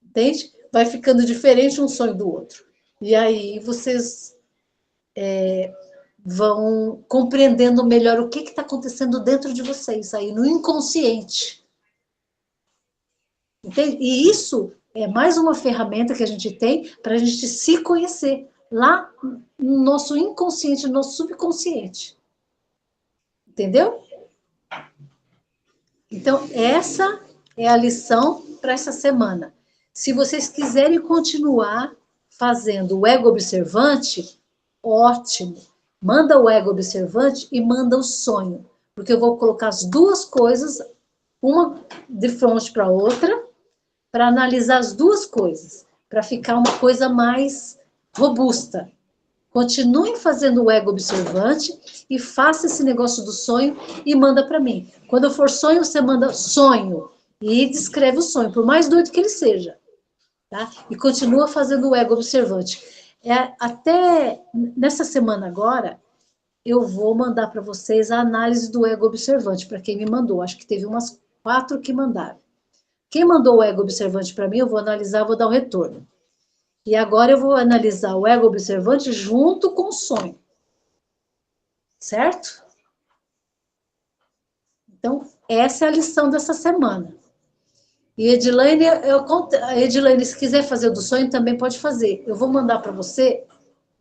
Entende? Vai ficando diferente um sonho do outro. E aí vocês vão compreendendo melhor o que está acontecendo dentro de vocês, aí no inconsciente. Entende? E isso é mais uma ferramenta que a gente tem para a gente se conhecer lá no nosso inconsciente, no nosso subconsciente. Entendeu? Então, essa é a lição para essa semana. Se vocês quiserem continuar fazendo o ego observante, ótimo. Manda o ego observante e manda o sonho. Porque eu vou colocar as duas coisas, uma de frente para a outra, para analisar as duas coisas, para ficar uma coisa mais robusta. Continuem fazendo o ego observante e faça esse negócio do sonho e manda para mim. Quando for sonho, você manda sonho e descreve o sonho, por mais doido que ele seja. Tá? E continua fazendo o ego observante. Até nessa semana agora, eu vou mandar para vocês a análise do ego observante, para quem me mandou. Acho que teve umas 4 que mandaram. Quem mandou o ego observante para mim, eu vou analisar, vou dar um retorno. E agora eu vou analisar o ego observante junto com o sonho. Certo? Então, essa é a lição dessa semana. E Edilane, se quiser fazer o do sonho, também pode fazer. Eu vou mandar para você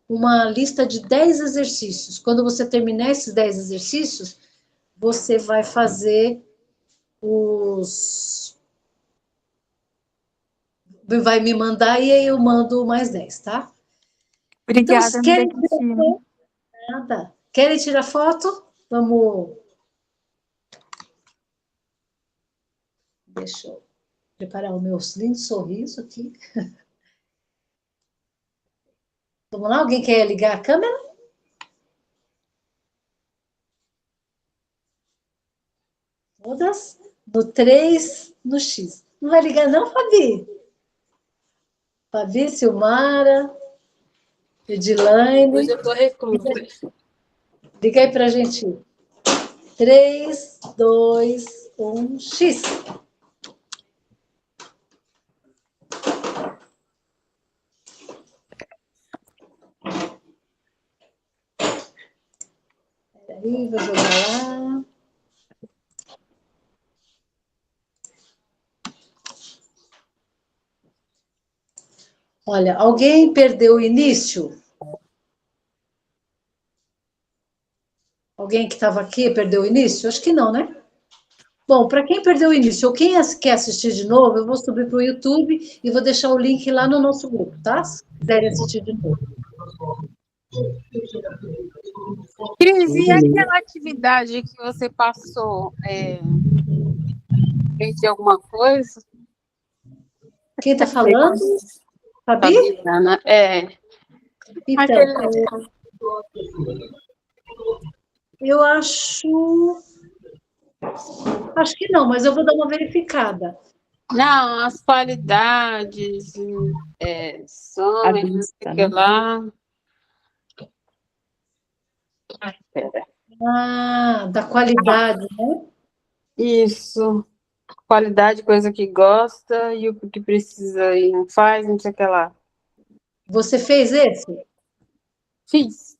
uma lista de 10 exercícios. Quando você terminar esses 10 exercícios, você vai fazer vai me mandar e aí eu mando mais 10, tá? Obrigada, então, querem Cristina. Nada. Querem tirar foto? Vamos. Deixa eu preparar o meu lindo sorriso aqui. Vamos lá? Alguém quer ligar a câmera? Todas? No 3, no X. Não vai ligar não, Fabi? Fabi, Silmara, Edilane. Hoje eu tô reclusa. Liga aí pra gente. 3, 2, 1, X. Peraí, vou jogar lá. Olha, alguém perdeu o início? Alguém que estava aqui perdeu o início? Acho que não, né? Bom, para quem perdeu o início ou quem quer assistir de novo, eu vou subir para o YouTube e vou deixar o link lá no nosso grupo, tá? Se quiserem assistir de novo. Cris, e aquela atividade que você passou, fez alguma coisa? Quem está falando? Fabi? Fabiana, Então, eu acho que não, mas eu vou dar uma verificada. Não, as qualidades, sonhos, não sei o que lá. Da qualidade, né? Isso. Qualidade, coisa que gosta, e o que precisa e não faz, não sei o que lá. Você fez esse? Fiz.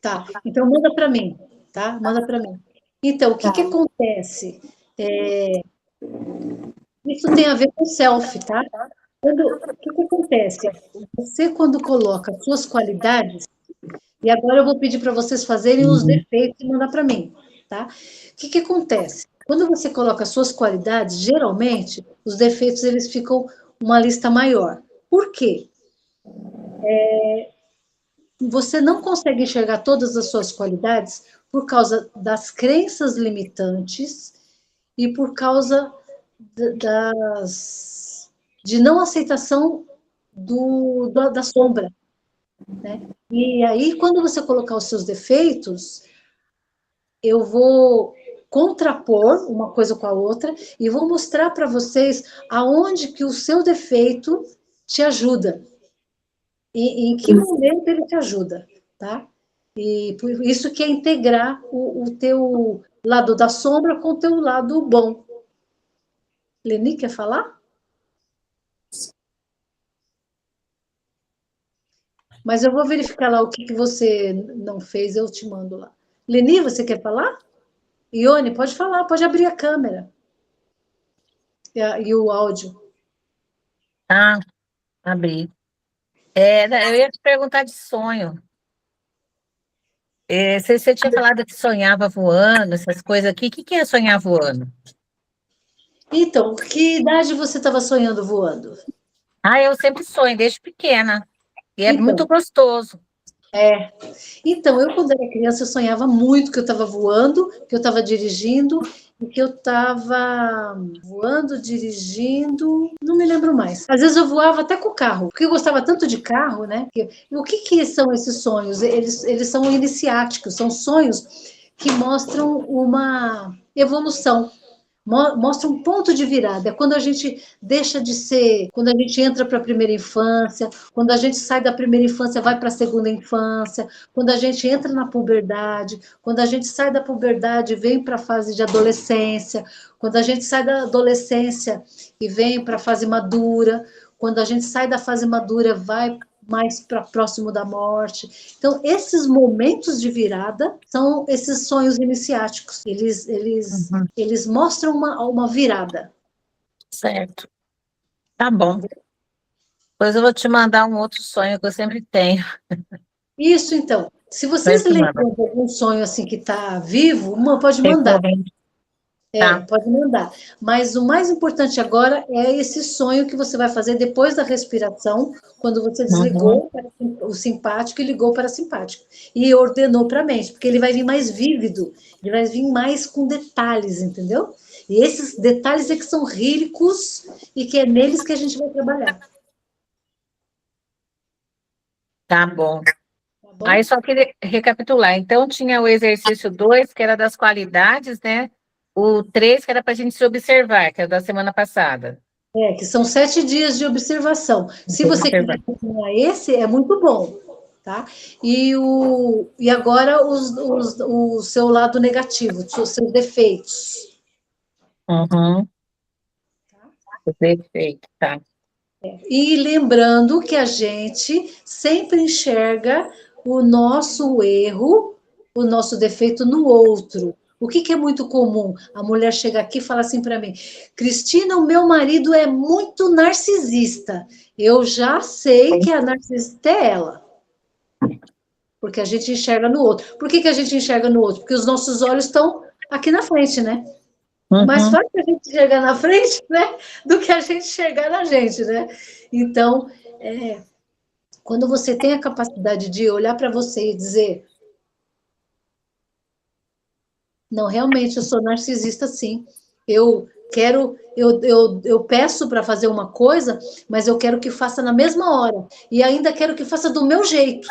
Tá, então manda para mim, tá? Manda para mim. Então, o que acontece? Isso tem a ver com selfie, tá? O que acontece? Você, quando coloca suas qualidades, e agora eu vou pedir para vocês fazerem os defeitos e mandar para mim, tá? O que acontece? Quando você coloca suas qualidades, geralmente, os defeitos, eles ficam uma lista maior. Por quê? Você não consegue enxergar todas as suas qualidades por causa das crenças limitantes e por causa de não aceitação da sombra, né? E aí, quando você colocar os seus defeitos, eu vou contrapor uma coisa com a outra e vou mostrar para vocês aonde que o seu defeito te ajuda. E em que momento ele te ajuda, tá? E por isso que é integrar o teu lado da sombra com o teu lado bom. Leni, quer falar? Mas eu vou verificar lá o que você não fez, eu te mando lá. Leni, você quer falar? Ione, pode falar, pode abrir a câmera. E o áudio. Ah, abri. Eu ia te perguntar de sonho. Você tinha falado que sonhava voando, essas coisas aqui. O que é sonhar voando? Então, que idade você estava sonhando voando? Eu sempre sonho, desde pequena. E é Então, muito gostoso. Então, eu quando era criança, eu sonhava muito que eu estava voando, que eu estava dirigindo, e que eu estava voando, dirigindo, não me lembro mais. Às vezes eu voava até com o carro, porque eu gostava tanto de carro, né? E o que são esses sonhos? Eles são iniciáticos, são sonhos que mostram uma evolução. Mostra um ponto de virada, é quando a gente deixa de ser, quando a gente entra para a primeira infância, quando a gente sai da primeira infância, vai para a segunda infância, quando a gente entra na puberdade, quando a gente sai da puberdade e vem para a fase de adolescência, quando a gente sai da adolescência e vem para a fase madura, quando a gente sai da fase madura, vai mais para próximo da morte. Então, esses momentos de virada são esses sonhos iniciáticos. Eles mostram uma virada. Certo. Tá bom. Depois eu vou te mandar um outro sonho que eu sempre tenho. Isso, então. Se vocês lembram de algum sonho assim que está vivo, pode mandar. Tá. Pode mandar. Mas o mais importante agora é esse sonho que você vai fazer depois da respiração, quando você desligou o simpático e ligou para simpático. E ordenou para a mente, porque ele vai vir mais vívido, ele vai vir mais com detalhes, entendeu? E esses detalhes é que são ricos e que é neles que a gente vai trabalhar. Tá bom. Aí só queria recapitular. Então, tinha o exercício 2, que era das qualidades, né? O 3, que era para a gente se observar, que era da semana passada. Que são 7 dias de observação. Se você quiser continuar esse, é muito bom, tá? E agora o seu lado negativo, os seus defeitos. Perfeito, tá. E lembrando que a gente sempre enxerga o nosso erro, o nosso defeito no outro. O que é muito comum? A mulher chega aqui e fala assim para mim: Cristina, o meu marido é muito narcisista. Eu já sei que a narcisista é ela. Porque a gente enxerga no outro. Por que a gente enxerga no outro? Porque os nossos olhos estão aqui na frente, né? Mais fácil a gente enxergar na frente, né? Do que a gente enxergar na gente, né? Então, quando você tem a capacidade de olhar para você e dizer: não, realmente, eu sou narcisista, sim. Eu peço para fazer uma coisa, mas eu quero que faça na mesma hora. E ainda quero que faça do meu jeito.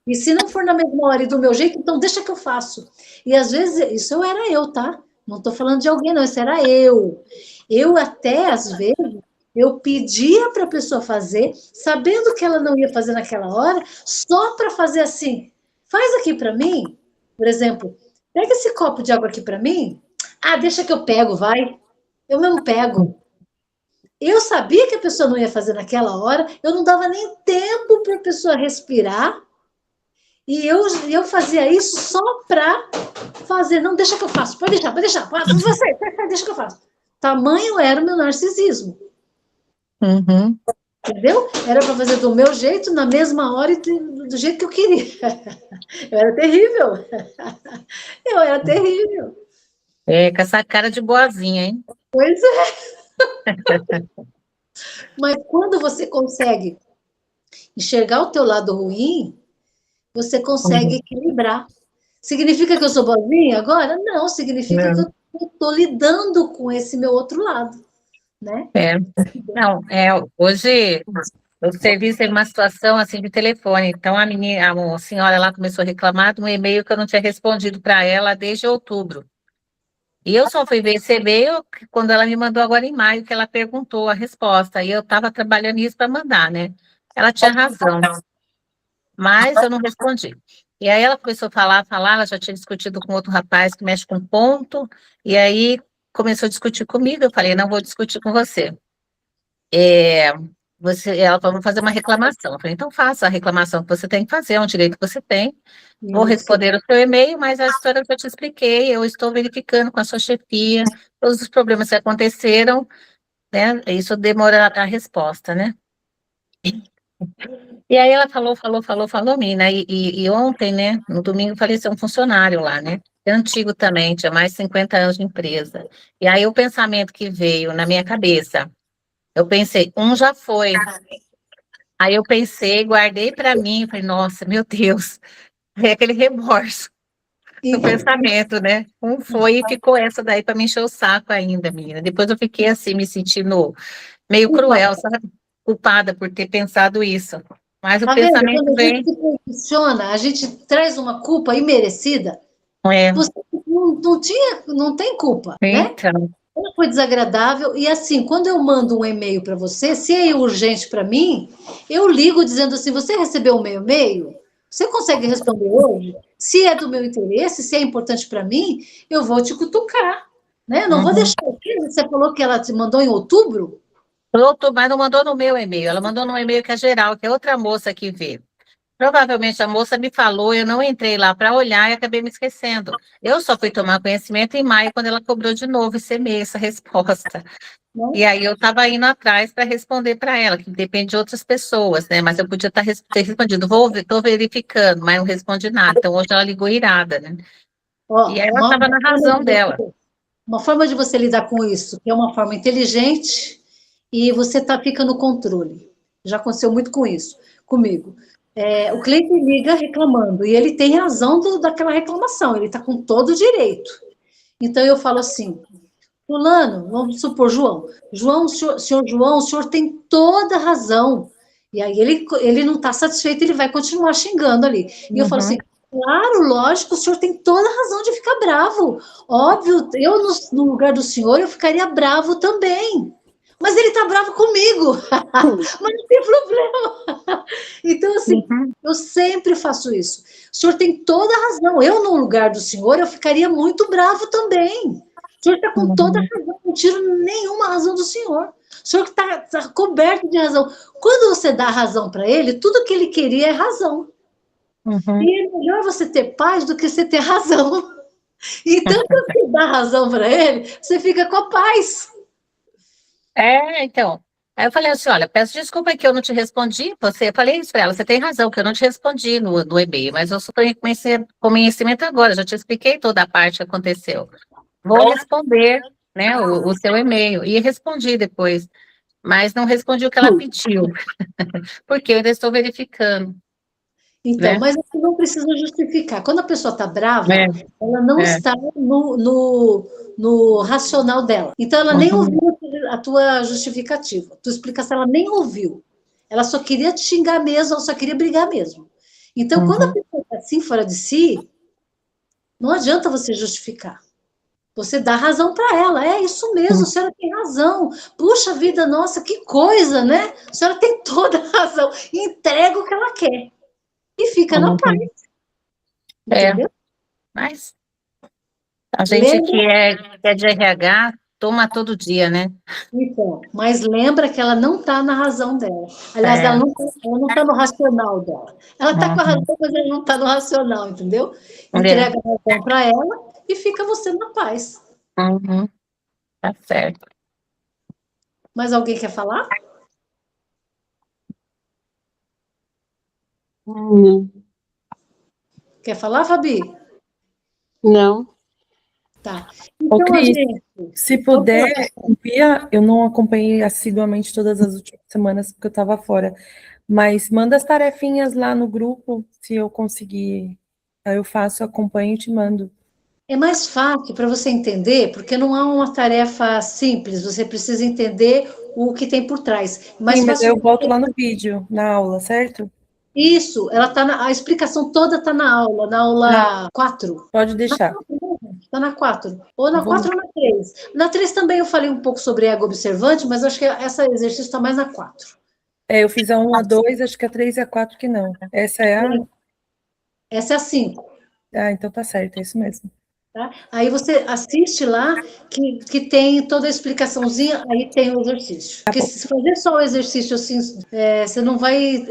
E se não for na mesma hora e do meu jeito, então deixa que eu faço. E às vezes, isso era eu, tá? Não estou falando de alguém, não, isso era eu. Eu até, às vezes, eu pedia para a pessoa fazer, sabendo que ela não ia fazer naquela hora, só para fazer assim: faz aqui para mim, por exemplo, pega esse copo de água aqui para mim. Ah, deixa que eu pego, vai. Eu mesmo pego. Eu sabia que a pessoa não ia fazer naquela hora, eu não dava nem tempo para a pessoa respirar, e eu fazia isso só para fazer. Não, deixa que eu faço, pode deixar, você, deixa que eu faço. Tamanho era o meu narcisismo. Entendeu? Era para fazer do meu jeito, na mesma hora e do jeito que eu queria. Eu era terrível. Eu era terrível. Com essa cara de boazinha, hein? Pois é. Mas quando você consegue enxergar o teu lado ruim, você consegue equilibrar. Significa que eu sou boazinha agora? Não, significa que eu estou lidando com esse meu outro lado, né? Não, hoje o serviço teve uma situação assim de telefone, então a senhora lá começou a reclamar de um e-mail que eu não tinha respondido para ela desde outubro. E eu só fui ver esse e-mail quando ela me mandou agora em maio, que ela perguntou a resposta, e eu estava trabalhando isso para mandar, né? Ela tinha razão, mas eu não respondi. E aí ela começou a falar, ela já tinha discutido com outro rapaz que mexe com ponto, e aí começou a discutir comigo, eu falei: não vou discutir com você. Ela falou: vou fazer uma reclamação. Eu falei: então faça a reclamação que você tem que fazer, é um direito que você tem. Vou responder o seu e-mail, mas a história que eu te expliquei, eu estou verificando com a sua chefia todos os problemas que aconteceram, né? Isso demora a resposta, né? E aí ela falou, menina, e ontem, né, no domingo, faleceu um funcionário lá, né? É antigo também, tinha mais de 50 anos de empresa. E aí o pensamento que veio na minha cabeça, eu pensei: já foi. Aí eu pensei, guardei para mim, falei, nossa, meu Deus, é aquele remorso do pensamento, né? Um foi e ficou essa daí para me encher o saco ainda, menina. Depois eu fiquei assim, me sentindo meio cruel, sabe? Culpada por ter pensado isso. Mas o Tá vendo? pensamento Quando a vem, gente se posiciona, a gente traz uma culpa imerecida. é, Você não tem culpa, né? então, Ela foi desagradável e assim, quando eu mando um e-mail para você, se é urgente para mim, eu ligo dizendo assim: você recebeu o meu e-mail? Você consegue responder hoje? Se é do meu interesse, se é importante para mim, eu vou te cutucar, né? Não vou deixar. Você falou que ela te mandou em outubro? pronto, mas não mandou no meu e-mail, ela mandou no e-mail que é geral, que é outra moça que vê. Provavelmente a moça me falou, eu não entrei lá para olhar e acabei me esquecendo. Eu só fui tomar conhecimento em maio, quando ela cobrou de novo esse e-mail, essa resposta. Não? E aí eu estava indo atrás para responder para ela, que depende de outras pessoas, né? Mas eu podia ter respondido, estou verificando, mas não respondi nada. Então hoje ela ligou irada, né? Ó, E aí ela estava na razão dela. uma forma de você lidar com isso, que é uma forma inteligente e você fica no controle. Já aconteceu muito com isso, comigo. O cliente liga reclamando e ele tem razão daquela reclamação, ele está com todo o direito. Então eu falo assim: fulano, vamos supor João. João, senhor João, o senhor tem toda a razão. E aí ele não está satisfeito, ele vai continuar xingando ali. E eu falo assim: claro, lógico, o senhor tem toda a razão de ficar bravo. Óbvio, eu no lugar do senhor, eu ficaria bravo também. Mas ele está bravo comigo. Mas não tem problema. Então, assim, eu sempre faço isso. O senhor tem toda a razão. Eu, no lugar do senhor, eu ficaria muito bravo também. O senhor está com toda a razão. Não tiro nenhuma razão do senhor. O senhor está coberto de razão. Quando você dá razão para ele, tudo que ele queria é razão. E é melhor você ter paz do que você ter razão. Então, quando você dá razão para ele, você fica com a paz. Então. Aí eu falei assim, olha, peço desculpa que eu não te respondi, eu falei isso para ela, você tem razão, que eu não te respondi no e-mail, mas eu só estou com conhecimento agora, já te expliquei toda a parte que aconteceu. Vou responder, né, o seu e-mail, e respondi depois, mas não respondi o que ela pediu, porque eu ainda estou verificando. Então, né? mas você não precisa justificar. Quando a pessoa está brava, ela não está no racional dela. Então, ela nem ouviu a tua justificativa, a tua explicação, ela nem ouviu. Ela só queria te xingar mesmo, ela só queria brigar mesmo. Então, quando a pessoa está assim, fora de si, não adianta você justificar. Você dá razão para ela. É isso mesmo, a senhora tem razão. Puxa vida, nossa, que coisa, né? A senhora tem toda a razão. E entrega o que ela quer. E fica na paz. Entendeu? Mas a gente que é de RH toma todo dia, né? Então, mas lembra que ela não está na razão dela. Aliás, ela não tá no racional dela. Ela está com a razão, mas ela não está no racional, entendeu? Entrega a razão para ela e fica você na paz. Tá certo. Mais alguém quer falar? Quer falar, Fabi? Não. Tá. Então, Cris, se puder, eu não acompanhei assiduamente todas as últimas semanas porque eu estava fora, mas manda as tarefinhas lá no grupo, se eu conseguir. Aí eu faço, acompanho e te mando. É mais fácil para você entender, porque não é uma tarefa simples, você precisa entender o que tem por trás. Sim, mas eu volto lá no vídeo, na aula, certo? Isso, a explicação toda está na aula 4. Pode deixar. Está na 4. Ou na 4 ou na 3. Na 3 também eu falei um pouco sobre ego observante, mas acho que esse exercício está mais na 4. Eu fiz a 1, a 2, acho que a 3 e a 4 que não. Essa é a... Essa é a 5. Então tá certo, é isso mesmo. Tá? Aí você assiste lá, que tem toda a explicaçãozinha, aí tem o exercício. Porque se fazer só o exercício assim, você não vai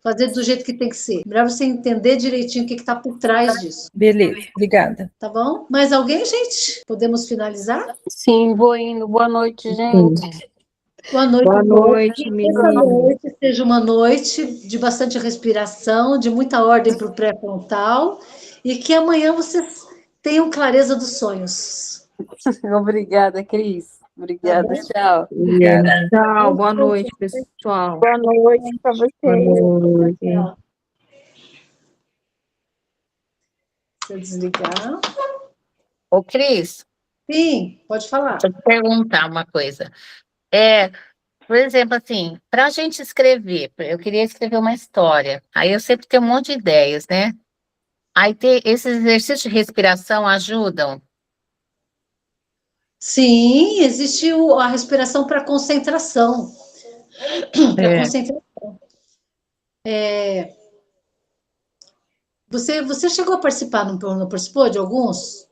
fazer do jeito que tem que ser. Melhor você entender direitinho o que está por trás disso. Beleza, obrigada. Tá bom? Mais alguém, gente? Podemos finalizar? Sim, vou indo. Boa noite, gente. Boa noite. Boa noite, Essa noite seja uma noite de bastante respiração, de muita ordem para o pré-frontal, e que amanhã vocês tenham clareza dos sonhos. Obrigada, Cris. Obrigada, Tá bom? tchau. Tchau, boa noite, pessoal. Boa noite para vocês. Boa noite. Tchau. Se eu desligar. Ô, Cris, Sim, pode falar. deixa eu te perguntar uma coisa. Por exemplo, assim, para a gente escrever, eu queria escrever uma história, aí eu sempre tenho um monte de ideias, né? Aí esses exercícios de respiração ajudam? Sim, existe a respiração para concentração. Para concentração. Você chegou a participar, não participou de alguns?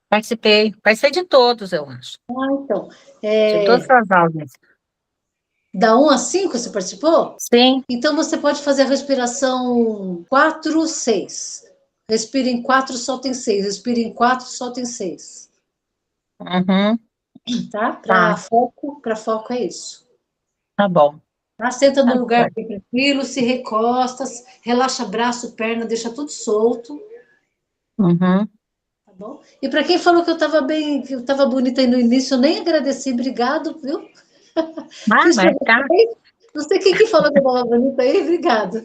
Participei de todos, eu acho. Então, De todas as aulas. da 1 a 5 você participou? Sim. Então você pode fazer a respiração 4, 6. Respira em 4, solta em 6. Respira em 4, solta em 6. Uhum, Tá? Para foco é isso. tá bom. Tá? Senta Tá no lugar certo. bem tranquilo, se recosta, relaxa braço, perna, deixa tudo solto. Uhum. Tá bom? E para quem falou que eu estava bonita aí no início, eu nem agradeci, obrigado, viu? Ah, Fiz para mas tá. vocês. Não sei quem que falou que eu estava bonita aí, obrigado.